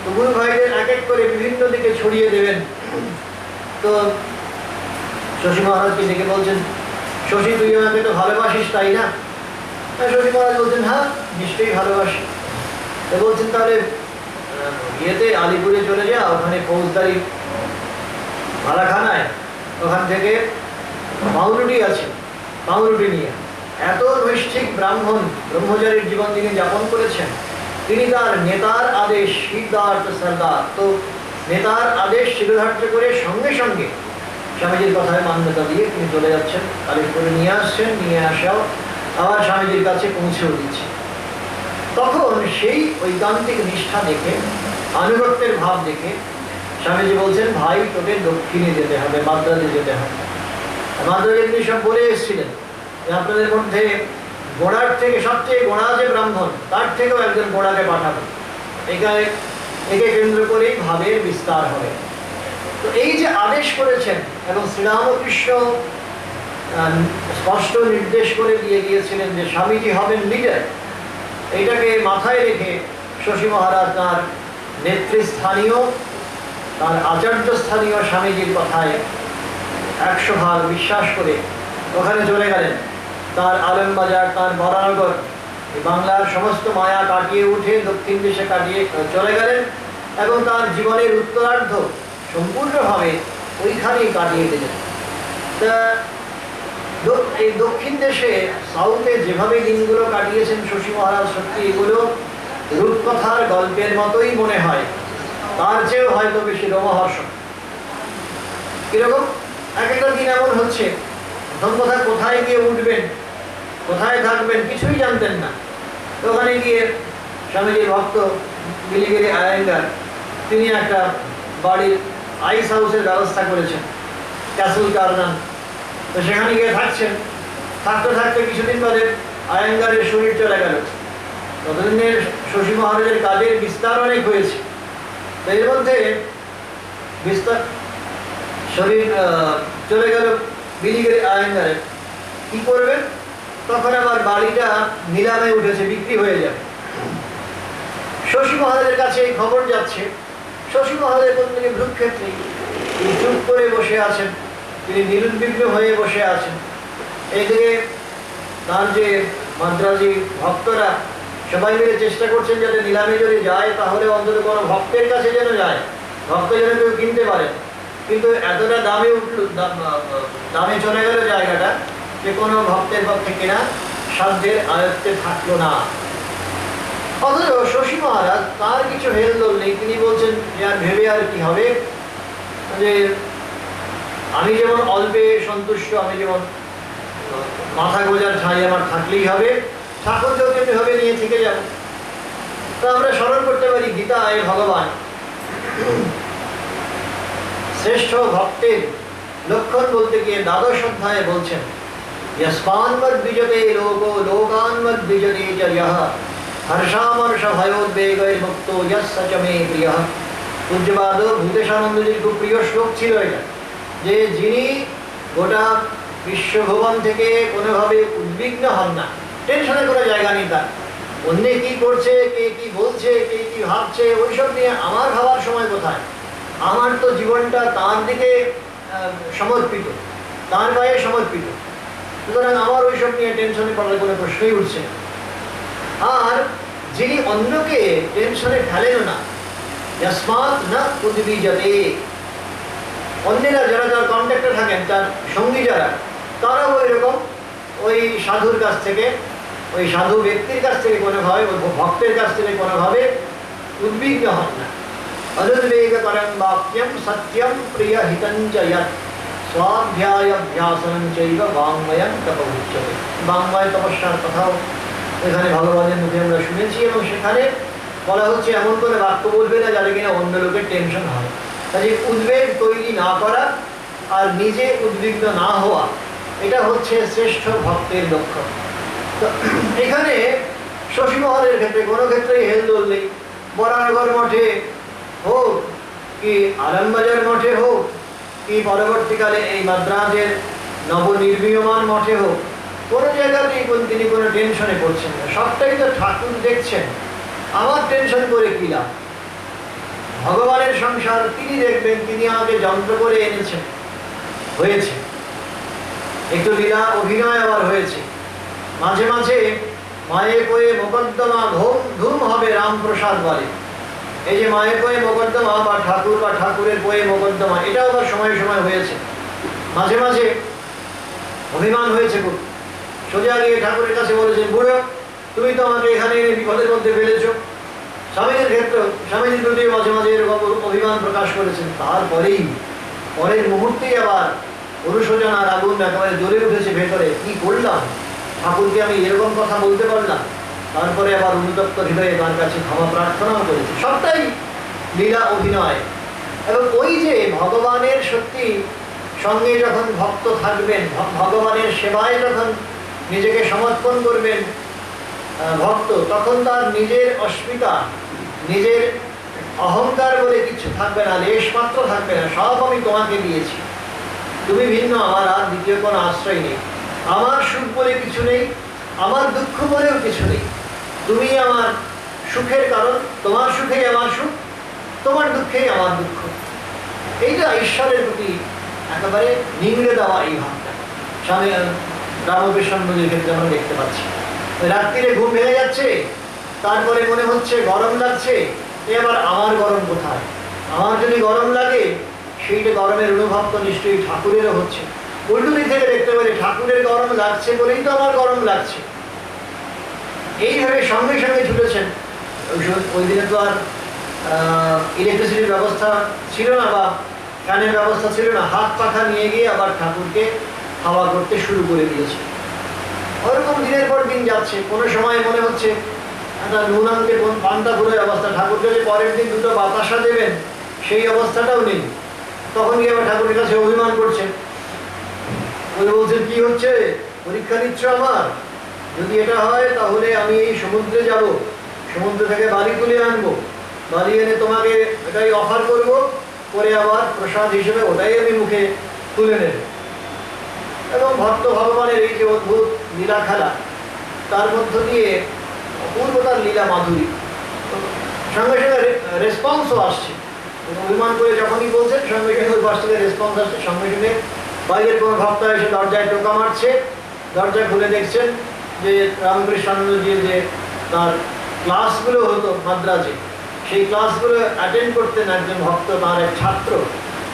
তো গুরু ভাইদের এক এক করে বিভিন্ন দিকে ছড়িয়ে দেবেন। তো শশী মহারাজকে ডেকে বলছেন, শশী তুই আমাকে তো ভালোবাসিস তাই না? শশী মহারাজ বলছেন হ্যাঁ নিশ্চয়ই ভালোবাসি। তো বলছেন তাহলে ইয়েতে আলিপুরে চলে যা, ওখানে ফৌজদারি ভাড়াখানায়, ওখান থেকে পাউরুটি আছে, পাউরুটি নিয়ে। এত নৈষ্ঠিক ব্রাহ্মণ ব্রহ্মচারীর জীবন তিনি যাপন করেছেন। তিনি তার নেতার আদেশ, সিদ্ধার্থ সর্দার, তো নেতার আদেশ শিরোধার্য করে সঙ্গে সঙ্গে স্বামীজির কথায় মান্যতা দিয়ে তিনি চলে যাচ্ছেন, আলিপুরে নিয়ে আসছেন, নিয়ে আসাও আবার স্বামীজির কাছে পৌঁছেও দিচ্ছে। তখন সেই ঐকান্তিক নিষ্ঠা দেখে, আনুগত্যের ভাব দেখে স্বামীজি বলছেন ভাই তোকে দক্ষিণে যেতে হবে, মাদ্রাজে যেতে হবে। মাদ্রাজে তিনি সব বলে এসেছিলেন যে আপনাদের মধ্যে গোড়ার থেকে সবচেয়ে গোড়া যে ব্রাহ্মণ, তার থেকেও একজন গোড়াকে পাঠাবো। একে কেন্দ্র করেই ভাবের বিস্তার হবে। তো এই যে আদেশ করেছেন এবং শ্রীরামকৃষ্ণ স্পষ্ট নির্দেশ করে দিয়ে গিয়েছিলেন যে স্বামীজি হবেন লিডার, এইটাকে মাথায় রেখে শশী মহারাজ তার নেতৃস্থানীয়, তার আচার্য স্থানীয় স্বামীজির কথায় 100 ভাগ বিশ্বাস করে ওখানে চলে গেলেন। তার আলমবাজার, তার বরানগর, বাংলার সমস্ত মায়া কাটিয়ে উঠে দক্ষিণ দেশে কাটিয়ে চলে গেলেন এবং তার জীবনের উত্তরার্ধ সম্পূর্ণভাবে ওইখানেই কাটিয়ে দিলেন। তা এই দক্ষিণ দেশে, সাউথে যেভাবে দিনগুলো কাটিয়েছেন শশী মহারাজ, সত্যি এগুলো রূপকথার গল্পের মতোই মনে হয়, তার চেয়েও হয়তো বেশি রোমহর্ষক। কিরকম এক একটা দিন এমন হচ্ছে, প্রথম কথা কোথায় গিয়ে উঠবেন, কোথায় থাকবেন কিছুই জানতেন না। তো ওখানে গিয়ে স্বামীজির ভক্ত বিলিগিরি আয়েঙ্গার, তিনি একটা বাড়ির আইস হাউসের ব্যবস্থা করেছেন, ক্যাসেল কারনান। তো সেখানে গিয়ে থাকছেন। থাকতে থাকতে কিছুদিন বাদে আয়েঙ্গারের শরীর চলে গেল। ততদিনে শশী মহারাজের কাজের বিস্তার অনেক হয়েছে। তো এর মধ্যে বিস্তার শরীর চলে গেল বিলিগিরি আয়েঙ্গারের। কি করবেন? তখন আমার বাড়িটা নিলামে উঠেছে, বিক্রি হয়ে যাবে। শশী মহারাজের কাছে এই খবর যাচ্ছে। শশী মহারাজের কোন থেকে ভ্রুক্ষেত্রে তিনি চুপ করে বসে আছেন, তিনি নিরুদ্বিগ্ন হয়ে বসে আছেন। এইদিকে তার যে মাদ্রাজি ভক্তরা সবাই মিলে চেষ্টা করছেন যাতে নিলামে যদি যায় তাহলে অন্তত কোনো ভক্তের কাছে যেন যায়, ভক্ত যেন কেউ কিনতে পারে। কিন্তু এতটা দামে উঠল, দামে চলে গেল জায়গাটা যে কোনো ভক্তের পক্ষে কেনা সাধ্যের আয়ত্তে থাকলো না। অথচ শশী মহারাজ তার কিছু হেলদোল নেই, তিনি বলছেন যে আর ভেবে আর কি হবে, যে আমি যেমন অল্পে সন্তুষ্ট, আমি যেমন মাথা গোজার ঠাঁই আমার থাকলেই হবে, ঠাকুরকেও তেমনি ভাবে নিয়ে থেকে যাব। তো আমরা স্মরণ করতে পারি গীতায় ভগবান শ্রেষ্ঠ ভক্তের লক্ষণ বলতে গিয়ে দ্বাদশ অধ্যায়ে বলছেন, यस्मान्मद् विजते लोको लोकान्मद् विजते च यः हर्षामर्ष भयोद्वेगैर्मुक्तो यः स च मे प्रियः। পূজ্যপাদ ভূতেশানন্দজির খুব প্রিয় শ্লোক ছিল এটা, যে যিনি গোটা বিশ্বভুবন থেকে কোনোভাবে উদ্বিগ্ন হন না, টেনশনে কোনো জায়গা নেই তার, অন্যে কি করছে, কে কি বলছে, কে কি ভাবছে, ওইসব নিয়ে আমার ভাবার সময় কোথায়, আমার তো জীবনটা তার দিকে সমর্পিত, তার গায়ে সমর্পিত, সুতরাং আমার ওইসব নিয়ে টেনশনে পড়ার কোনো প্রশ্নই উঠছে না। আর যিনি অন্যকে টেনশনে ফেলেন না, যস্মাৎ না উদ্বিজতে, অন্যেরা যারা তার কন্ট্যাক্টে থাকেন, তার সঙ্গী যারা, তারাও ওই রকম ওই সাধুর কাছ থেকে, ওই সাধু ব্যক্তির কাছ থেকে কোনোভাবে, ওই ভক্তের কাছ থেকে কোনোভাবে উদ্বিগ্ন হন না। অনুদ্বেগকরং বাক্যম সত্যম প্রিয় হিতঞ্চ যৎ স্বাধ্যায়াভ্যাসনং চৈব বাংময়ং তপ উচ্যতে। বাংময় তপস্যার কথাও এখানে ভগবানের মুখে আমরা শুনেছি, এবং সেখানে বলা হচ্ছে এমন করে বাক্য বলবে না যাতে কিনা অন্য লোকের টেনশন হয়। কাজে উদ্বেগ তৈরি না করা আর নিজে উদ্বিগ্ন না হওয়া, এটা হচ্ছে শ্রেষ্ঠ ভক্তের লক্ষণ। তো এখানে শশী মহলের ক্ষেত্রে কোনো ক্ষেত্রেই হেলদোল নেই। বরানগর মঠে হোক কি আলমবাজার মঠে হোক কি পরবর্তীকালে এই মাদ্রাজের নবনির্মীয়মান মঠে হোক, কোনো জায়গাতেই তিনি কোনো টেনশনে পড়ছেন না, সবটাই তো ঠাকুর দেখছেন, আমার টেনশন করে কি লাভ। ভগবানের সংসার তিনি দেখবেন, তিনি আমাকে যন্ত্র করে এনেছেন, হয়েছে একটু লীলা অভিনয় আবার হয়েছে, মাঝে মাঝে মায়ে কয়ে মোকদ্দমা ধুম ধুম হবে রামপ্রসাদ বলে। এই যে মায়ের কয়ে মোকদ্দমা বা ঠাকুর বা ঠাকুরের কয়ে মোকদ্দমা, এটাও আবার সময় সময় হয়েছে। মাঝে মাঝে অভিমান হয়েছে খুব, সোজা গিয়ে ঠাকুরের কাছে বলেছেন, বুড়ো তুমি তো আমাকে এখানে বিপদের মধ্যে ফেলেছো। স্বামীজির ক্ষেত্রে, স্বামীজির প্রতি মাঝে মাঝে এরকম অভিমান প্রকাশ করেছেন। তারপরেই পরের মুহূর্তেই আবার অনুশোচনার আগুন একেবারে জ্বলে উঠেছে ভেতরে, কি করলাম, ঠাকুরকে আমি এরকম কথা বলতে পারলাম। তারপরে আবার অনুতপ্ত হৃদয়ে তার কাছে ক্ষমা প্রার্থনাও করেছে। সবটাই লীলা অভিনয়। এবং ওই যে ভগবানের সত্যি সঙ্গে যখন ভক্ত থাকবেন, ভগবানের সেবায় যখন নিজেকে সমর্পণ করবেন ভক্ত, তখন তার নিজের অস্মিতা, নিজের অহংকার বলে কিছু থাকবে না, লেশ মাত্র থাকবে না। সব আমি তোমাকে দিয়েছি, তুমি ভিন্ন, আমার আর দ্বিতীয় কোনো আশ্রয় নেই, আমার সুখ বলে কিছু নেই, আমার দুঃখ বলেও কিছু নেই, তুমি আমার সুখের কারণ, তোমার সুখেই আমার সুখ, তোমার দুঃখেই আমার দুঃখ। এইটা ঈশ্বরের প্রতি একেবারে নিংড়ে দেওয়া এই ভাবটা স্বামী রামকৃষ্ণের ক্ষেত্রে আমরা দেখতে পাচ্ছি। রাত্রিরে ঘুম ভেঙে যাচ্ছে, তারপরে মনে হচ্ছে গরম লাগছে, এবার আমার গরম কোথায়, আমার যদি গরম লাগে সেইটা গরমের অনুভব তো নিশ্চয়ই ঠাকুরেরও হচ্ছে। উল্টো দিক থেকে দেখতে পারি ঠাকুরের গরম লাগছে বলেই তো আমার গরম লাগছে। এইভাবে সঙ্গে সঙ্গে ছুটেছেন। ওই দিনে তো আর ইলেকট্রিসিটির ব্যবস্থা ছিল না বা ফ্যানের ব্যবস্থা ছিল না, হাত পাখা নিয়ে গিয়ে আবার ঠাকুরকে হাওয়া করতে শুরু করে দিয়েছে। ওরকম দিনের পর দিন যাচ্ছে, কোনো সময় মনে হচ্ছে একটা নুনাঙ্কে পান্তা ফুলের অবস্থা, ঠাকুরকে যে পরের দিন দুটো বাতাসা দেবেন সেই অবস্থাটাও নেই। তখন গিয়ে আবার ঠাকুরের কাছে অভিমান করছেন, ওই বলছেন কি হচ্ছে, পরীক্ষা নিচ্ছ আমার, যদি এটা হয় তাহলে আমি এই সমুদ্রে যাব, সমুদ্র থেকে বালি তুলে আনবো, বালি এনে তোমাকে এটাই অফার করব, করে আবার প্রসাদ হিসেবে ওটাই আমি মুখে তুলে নেব। এবং ভক্ত ভগবানের এই যে অদ্ভুত লীলা খেলা, তার মধ্য দিয়ে অপূর্বতার লীলা মাধুরী, সঙ্গে সঙ্গে রেসপন্সও আসছে। অভিমান করে যখনই বলছেন সঙ্গে সঙ্গে ওই পাশ থেকে রেসপন্স আসছে, সঙ্গে সঙ্গে বাইরের কোনো ভক্ত এসে দরজায় টোকা মারছে, দরজা খুলে দেখছেন যে রামকৃষ্ণানন্দজি যে তার ক্লাসগুলো হতো মাদ্রাজে, সেই ক্লাসগুলো অ্যাটেন্ড করতেন একজন ভক্ত, তার এক ছাত্র,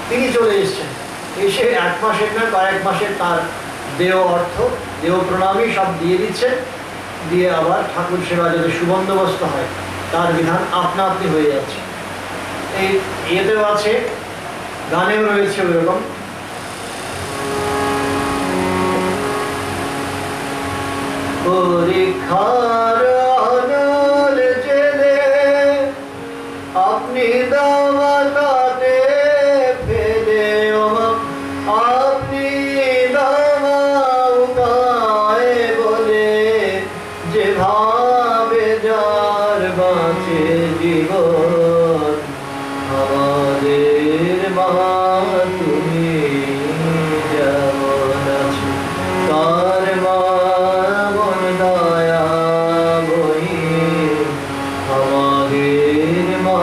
তিনি চলে এসেছেন। এসে 1 মাসের না কয়েক মাসের তার দেহ অর্থ, দেহ প্রণামী সব দিয়ে দিচ্ছেন, দিয়ে আবার ঠাকুর সেবা যাতে সুবন্দোবস্ত হয় তার বিধান আপনা আপনি হয়ে যাচ্ছে। এই ইয়েতেও আছে, গানেও রয়েছে ওইরকম। পরীক্ষার আলোর জেলে আপনি দাওয়াতে ফেলে, আপনি দাওয়ায় বলে যেভাবে যার বাঁচে জীবন, আমাদের মা তুমি যেমন আছো তার মা মন দয়া বহি, আমাদের মা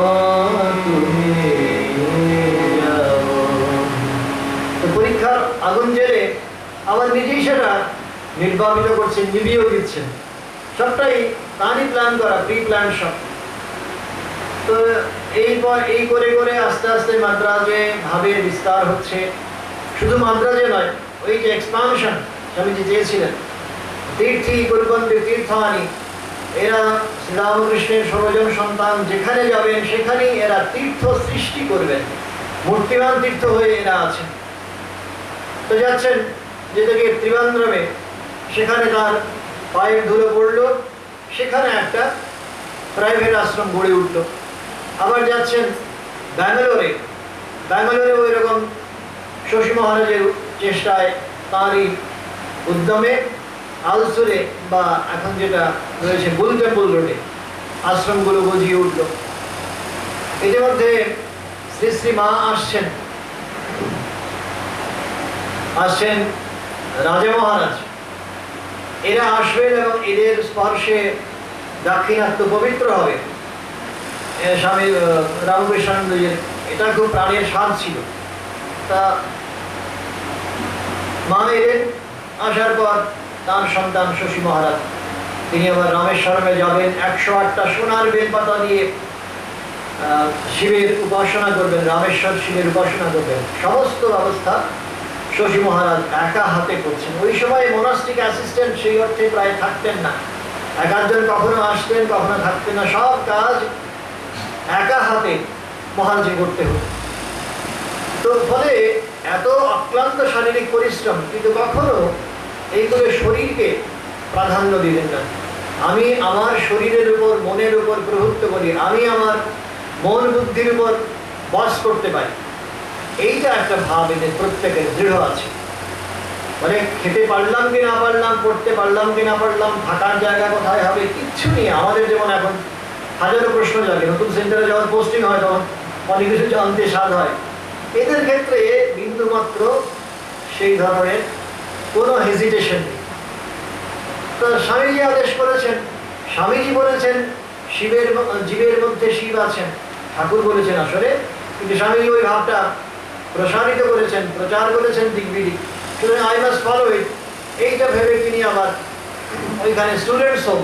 তুমি যেমন। তো পরীক্ষার আগুন জেলে আবার নিজেই সেটা নির্বাপিত করছেন, নিভিয়েও দিচ্ছেন, সবটাই তারই প্ল্যান করা, প্রি প্ল্যান সব। তো এই করে করে আস্তে আস্তে মাদ্রাজে ভাবে বিস্তার হচ্ছে। শুধু মাদ্রাজে নয়, ওই যে এক্সপানশন স্বামীজি চেয়েছিলেন, তীর্থি পরিবন্ধে তীর্থানি, এরা শ্রীরামকৃষ্ণের 16 জন সন্তান যেখানে যাবেন সেখানেই এরা তীর্থ সৃষ্টি করবেন, মূর্তিমান তীর্থ হয়ে এরা আছেন। তো যাচ্ছেন যেদিকে ত্রিবান্দ্রমে, সেখানে তার পায়ের ধুলো পড়লো, সেখানে একটা প্রাইভেট আশ্রম গড়ে উঠল। আবার যাচ্ছেন ব্যাঙ্গালোরে, ব্যাঙ্গালোরে ওই রকম শশী মহারাজের চেষ্টায়, তাঁরই উদ্যমে আলসুরে বা এখন যেটা রয়েছে বুল টেম্পল রোডে আশ্রমগুলো গজিয়ে উঠল। ইতিমধ্যে শ্রী শ্রী মা আসছেন রাজা মহারাজ, এরা আসবেন এবং এদের স্পর্শে দাক্ষিণাত্য পবিত্র হবে। স্বামী রামকৃষ্ণানন্দজির এটা খুব প্রাণের স্বাদ ছিল। তা মা এলেন, আসার পর তার সন্তান শশী মহারাজ, তিনি আবার রামেশ্বরমে যাবেন, 108টা সোনার বেলপাতা দিয়ে শিবের উপাসনা করবেন, রামেশ্বর শিবের উপাসনা করবেন। সমস্ত ব্যবস্থা শশী মহারাজ একা হাতে করছেন। ওই সময় মোনাস্টিক অ্যাসিস্ট্যান্ট সেই অর্থে প্রায় থাকতেন না, এক আধজন কখনো আসতেন কখনো থাকতেন না, সব কাজ একা হাতে মহারাজে করতে হতো। তো ফলে এত অক্লান্ত শারীরিক পরিশ্রম, কিন্তু কখনো এইগুলো শরীরকে প্রাধান্য দিলেন না। আমি আমার শরীরের উপর মনের উপর প্রভুত্ব করি, আমি আমার মন বুদ্ধির উপর বশ করতে পারি, এইটা একটা ভাব এদের প্রত্যেকের দৃঢ় আছে। মানে খেতে পারলাম কি না পারলাম, পড়তে পারলাম কি না পারলাম, থাকার জায়গা কোথায় হবে, কিচ্ছু নেই। আমাদের যেমন এখন হাজারো প্রশ্ন জাগে, নতুন সেন্টারে যখন পোস্টিং হয় তখন অনেক কিছু জানতে স্বাদ হয়, এদের ক্ষেত্রে বিন্দুমাত্র সেই ধরনের কোনো হেজিটেশন নেই। তো স্বামীজি আদেশ করেছেন, স্বামীজি বলেছেন জীবের মধ্যে শিব আছেন, ঠাকুর বলেছেন আসলে, কিন্তু স্বামীজি ওই ভাবটা প্রসারিত করেছেন, প্রচার করেছেন দিগ্বিদিক, সুতরাং আই মাস্ট ফলো ইট, এইটা ভেবে তিনি আবার ওইখানে স্টুডেন্টস হোম,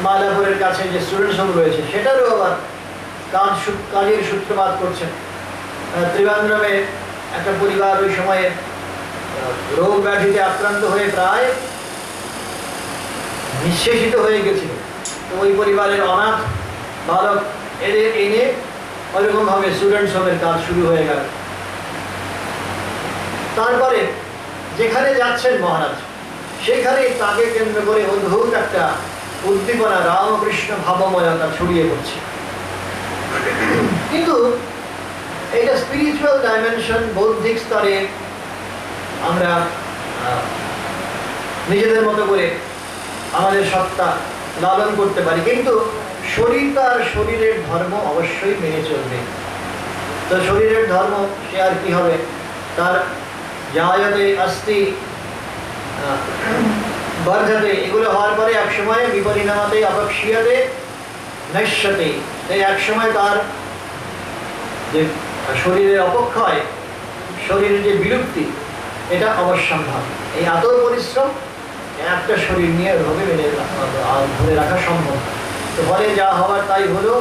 মালাপুরের কাছে যে স্টুডেন্টস হোম রয়েছে সেটারও আবার কাজের সূত্রপাত করছেন। ত্রিবান্দ্রমে একটা পরিবার ওই সময়ে রোগ ব্যাধিতে আক্রান্ত হয়ে প্রায় নিঃশেষিত হয়ে গেছিল। তো ওই পরিবারের অনাথ বালক এদের এনে ওইরকমভাবে স্টুডেন্টস হোমের কাজ শুরু হয়ে গেল। তারপরে যেখানে যাচ্ছেন মহারাজ, সেখানে তাকে কেন্দ্র করে অদ্ভুত একটা উদ্দীপনা, রামকৃষ্ণ ভাবময়তা ছড়িয়ে পড়ছে। কিন্তু এইটা স্পিরিচুয়াল ডাইমেনশন, বৌদ্ধিক স্তরে আমরা নিজেদের মতো করে আমাদের সত্তা লালন করতে পারি, কিন্তু শরীর তার শরীরের ধর্ম অবশ্যই মেনে চলবে। তো শরীরের ধর্ম সে আর কি হবে, তার জায়তে অস্তি বর্ধতে, এগুলো হওয়ার পরে একসময় বিপরিণামতে অপক্ষীয়তে নৈশ্যতে, তাই একসময় তার যে শরীরের অপক্ষয়, শরীরের যে বিলুপ্তি, এটা অবশ্যম্ভাবী। এই এত পরিশ্রম একটা শরীর নিয়ে ওভাবে ধরে রাখা সম্ভব। তো ফলে যা হওয়ার তাই হলো।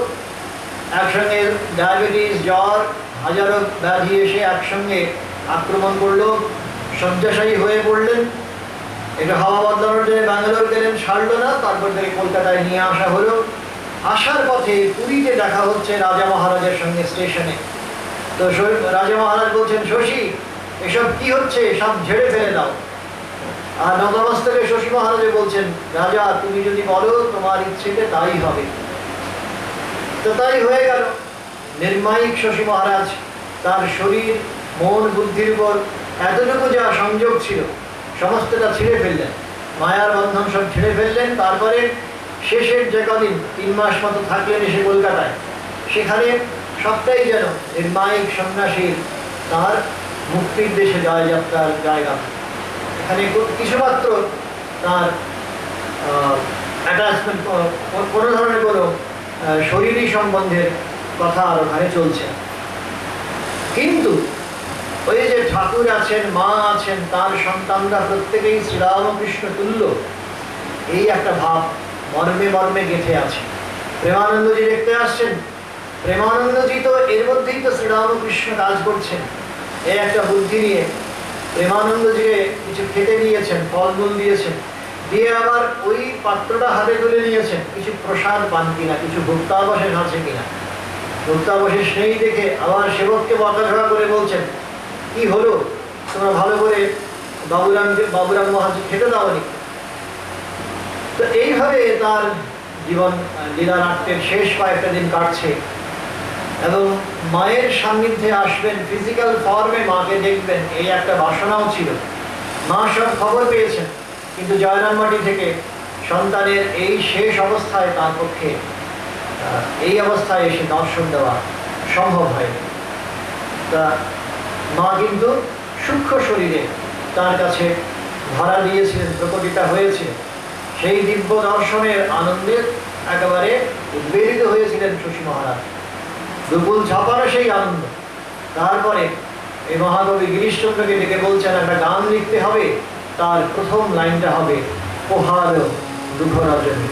একসঙ্গে ডায়াবেটিস, জ্বর, হাজারো ব্যাধি এসে একসঙ্গে আক্রমণ করলো, শয্যাশায়ী হয়ে পড়লেন। এটা হাওয়া বদলানোর জন্য ব্যাঙ্গালোর গেলেন, সারলো না, তারপর থেকে কলকাতায় নিয়ে আসা হলো। আসার পথে পুরীতে দেখা হচ্ছে রাজা মহারাজের সঙ্গে স্টেশনে। তো রাজা মহারাজ বলছেন, শশী এসব কি হচ্ছে, সব ঝেড়ে ফেলে দাও। আর নতমস্তকে শশী মহারাজে বলছেন, রাজা তুমি যদি বলো তোমার ইচ্ছেতে তাই হবে। তো তাই হয়ে গেল। নির্মায়িক শশী মহারাজ তার শরীর, মন, বুদ্ধির উপর এতটুকু যা সংযোগ ছিল সমস্তটা ছিঁড়ে ফেললেন, মায়ার বন্ধন সব ছিঁড়ে ফেললেন। তারপরে শেষের যে কদিন 3 মাস মতো থাকলেন এসে কলকাতায়, সেখানে সবটাই যেন নির্মায়িক সন্ন্যাসীর তার মুক্তির দেশে জয়যাত্রার জায়গা। এখানে কিছুমাত্র তার অ্যাটাচমেন্ট, কোনো ধরনের কোনো শরীরী সম্বন্ধের কথা আর ওখানে চলছে। কিন্তু ওই যে ঠাকুর আছেন, মা আছেন, তার সন্তানরা প্রত্যেকেই শ্রীরামকৃষ্ণ তুল্য, এই একটা ভাব মর্মে মর্মে গেঁথে আছে। প্রেমানন্দজি দেখতে আসছেন, প্রেমানন্দজি তো এর মধ্যেই তো শ্রীরামকৃষ্ণ কাজ করছেন। এই একটা বুদ্ধি নিয়ে প্রেমানন্দজিকে কিছু খেতে দিয়েছেন, ফলমূল দিয়েছেন, দিয়ে আবার ওই পাত্রটা হাতে তুলে নিয়েছেন, কিছু প্রসাদ পান কিনা, কিছু ভুক্তাবশেষ আছে কিনা। ভুক্তাবশেষ নেই দেখে আবার সেবককে বকাঝকা করে বলছেন, কি হলো, তোমরা ভালো করে বাবুরাম মহারাজ খেতে দাওনি। তো এইভাবে তার জীবন লীলা নাট্যের শেষ কয়েকটা দিন কাটছে এবং মায়ের সান্নিধ্যে আসবেন, ফিজিক্যাল ফর্মে মাকে দেখবেন, এই একটা বাসনাও ছিল। মা সব খবর পেয়েছেন, কিন্তু জয়রামবাটি থেকে সন্তানের এই শেষ অবস্থায় তার পক্ষে এই অবস্থায় এসে দর্শন দেওয়া সম্ভব হয়নি। তা মা কিন্তু সূক্ষ্ম শরীরে তার কাছে ধরা দিয়েছিলেন, প্রকটিতা হয়েছে। সেই দিব্য দর্শনের আনন্দে একেবারে উদ্বেলিত হয়েছিলেন শশী মহারাজ, দুপুল ছাপানো সেই আনন্দ। তারপরে এই মহাকবি গিরিশচন্দ্রকে ডেকে বলছেন একটা গান লিখতে হবে, তার প্রথম লাইনটা হবে পোহাল দুঃখ রজনী।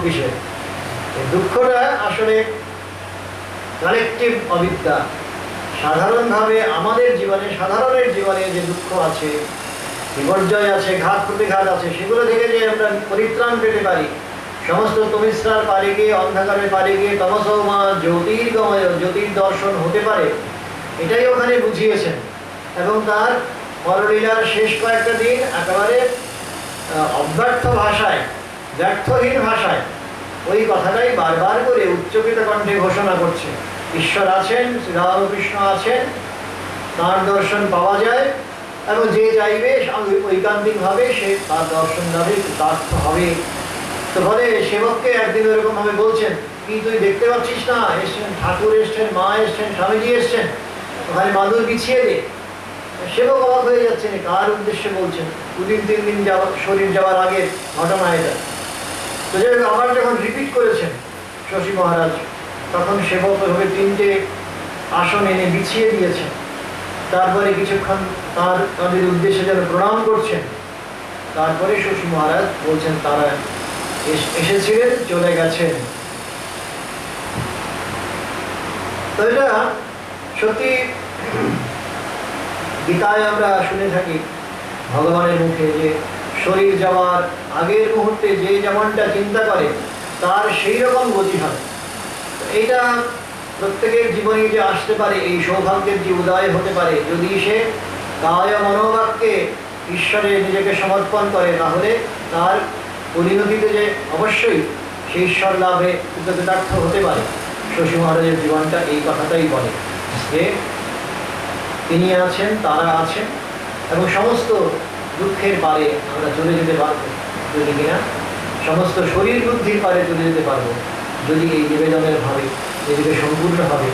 কিসের? এই দুঃখটা আসলে কালেকটিভ অবিদ্যা। সাধারণভাবে আমাদের জীবনে, সাধারণের জীবনে যে দুঃখ আছে, বিপর্যয় আছে, ঘাত প্রতিঘাত আছে, সেগুলো থেকে যে আমরা পরিত্রাণ পেতে পারি, সমস্ত তমিশ্রার পারে গিয়ে, অন্ধকারের পারে গিয়ে তমসমা জ্যোতির্গময়, জ্যোতির দর্শন হতে পারে, এটাই ওখানে বুঝিয়েছেন। এবং তার পরলীলার শেষ কয়েকটা দিন একেবারে অব্যর্থ ভাষায়, ব্যর্থহীন ভাষায় ওই কথাটাই বারবার করে উচ্চকিত কণ্ঠে ঘোষণা করছে। ঈশ্বর আছেন, শ্রীরামকৃষ্ণ আছেন, তাঁর দর্শন পাওয়া যায়, এবং যে চাইবে ঐকান্তিকভাবে সে তার দর্শন যাবে, কৃতার্থ হবে। তো বলে সেবককে একদিন ওরকমভাবে বলছেন, কি তুই দেখতে পাচ্ছিস না? এসছেন ঠাকুর, এসছেন মা, এসছেন স্বামীজি, এসছেন, ওখানে মাদুর বিছিয়ে দে। সেবক অবাক হয়ে যাচ্ছেন, কার উদ্দেশ্যে বলছেন? 2-3 দিন শরীর যাওয়ার আগের ঘটনা এটা। তো যাই হোক, আবার যখন রিপিট করেছেন শশী মহারাজ, তখন সেবক ওইভাবে 3টে আসন এনে বিছিয়ে দিয়েছেন। তারপরে কিছুক্ষণ তাদের উদ্দেশ্যে যেন প্রণাম করছেন। তারপরে শশী মহারাজ বলছেন তারা এসেছিলেন, চলে গেছেন। তো এটা সত্যি গীতায় আমরা শুনে থাকি ভগবানের মুখে যে শরীর যাওয়ার আগের মুহূর্তে যে যেমনটা চিন্তা করে তার সেই রকম গতি হয়। এইটা প্রত্যেকের জীবনে যে আসতে পারে, এই সৌভাগ্যের যে উদয় হতে পারে, যদি সে কায় মনোবাক্যে ঈশ্বরে নিজেকে সমর্পণ করে, তাহলে তার পরিণতিতে যে অবশ্যই সেই ঈশ্বর লাভে কৃতার্থ হতে পারে। শশী মহারাজের জীবনটা এই কথাটাই বলে যে তিনি আছেন, তারা আছেন, এবং সমস্ত দুঃখের পারে আমরা চলে যেতে পারবো যদি কিনা, সমস্ত শরীর বুদ্ধির পারে চলে যেতে পারবো যদি এই নিবেদনের ভাবে নিজেকে সম্পূর্ণভাবে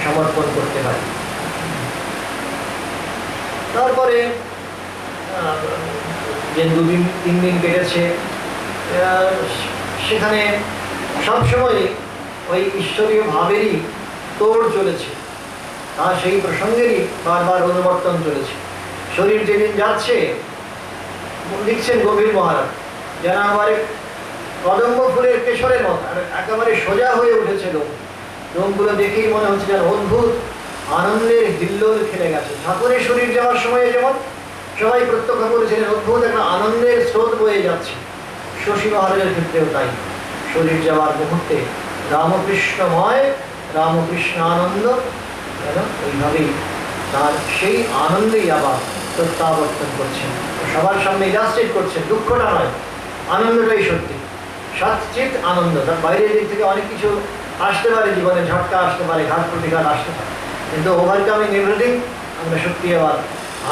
সমর্পণ করতে পারি। তারপরে যে 2-3 দিন কেটেছে, সেখানে সবসময় ওই ঈশ্বরীয় ভাবেরই তোড় চলেছে, আর সেই প্রসঙ্গেরই বারবার অনুবর্তন চলেছে। শরীর যেদিন যাচ্ছে, লিখছেন গভীর মহারাজ, যেন আমার কদম্ব ফুলের কেশরের মতো একেবারে সোজা হয়ে উঠেছিল। লোকগুলো দেখেই মনে হচ্ছে যেন অদ্ভুত আনন্দের হিল্লোল খেলে গেছে। ঠাকুরের শরীর যাওয়ার সময় যেমন সবাই প্রত্যক্ষ করেছিলেন অদ্ভুত একটা আনন্দের স্রোত বয়ে যাচ্ছে, শশী মহারাজের ক্ষেত্রেও তাই। শরীর যাওয়ার মুহূর্তে রামকৃষ্ণময়, রামকৃষ্ণ আনন্দ, ওইভাবেই তার সেই আনন্দেই আবার প্রত্যাবর্তন করছেন, সবার সামনে ইলাস্ট্রেট করছেন। দুঃখটা নয়, আনন্দটাই সত্যি, সচ্চিত আনন্দ। তার বাইরের দিক থেকে অনেক কিছু আসতে পারে, জীবনে ঝটকা আসতে পারে, ঘাত প্রতিঘাত আসতে পারে, কিন্তু ওভারকামিং এভরিথিং, আমরা সত্যি আবার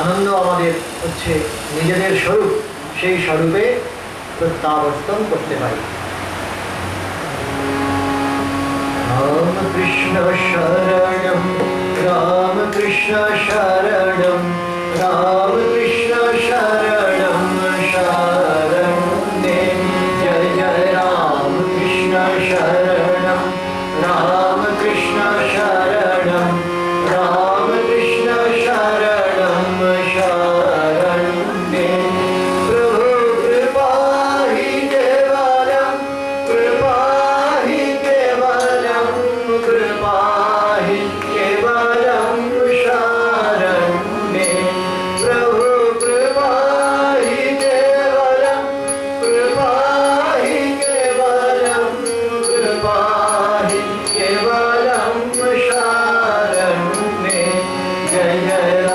আনন্দ আমাদের হচ্ছে নিজেদের স্বরূপ, সেই স্বরূপে প্রত্যাবর্তন করতে পারি। রাম কৃষ্ণ শরণম, রাম কৃষ্ণ শরণম, রাম কৃষ্ণ শরণম শরণে, জয় জয় রাম কৃষ্ণ শরণম, রাম কৃষ্ণ শরণম, রাম কৃষ্ণ শরণম শরণে। প্রভু কৃপা হি কেবলম, কৃপা হি কেবলম, কৃপা হি কেবলম শরণে। প্রভু কৃপা হি কেবলম, কৃপা হি কেবলম, কৃপা হি কেবলম শরণে। জয় জয়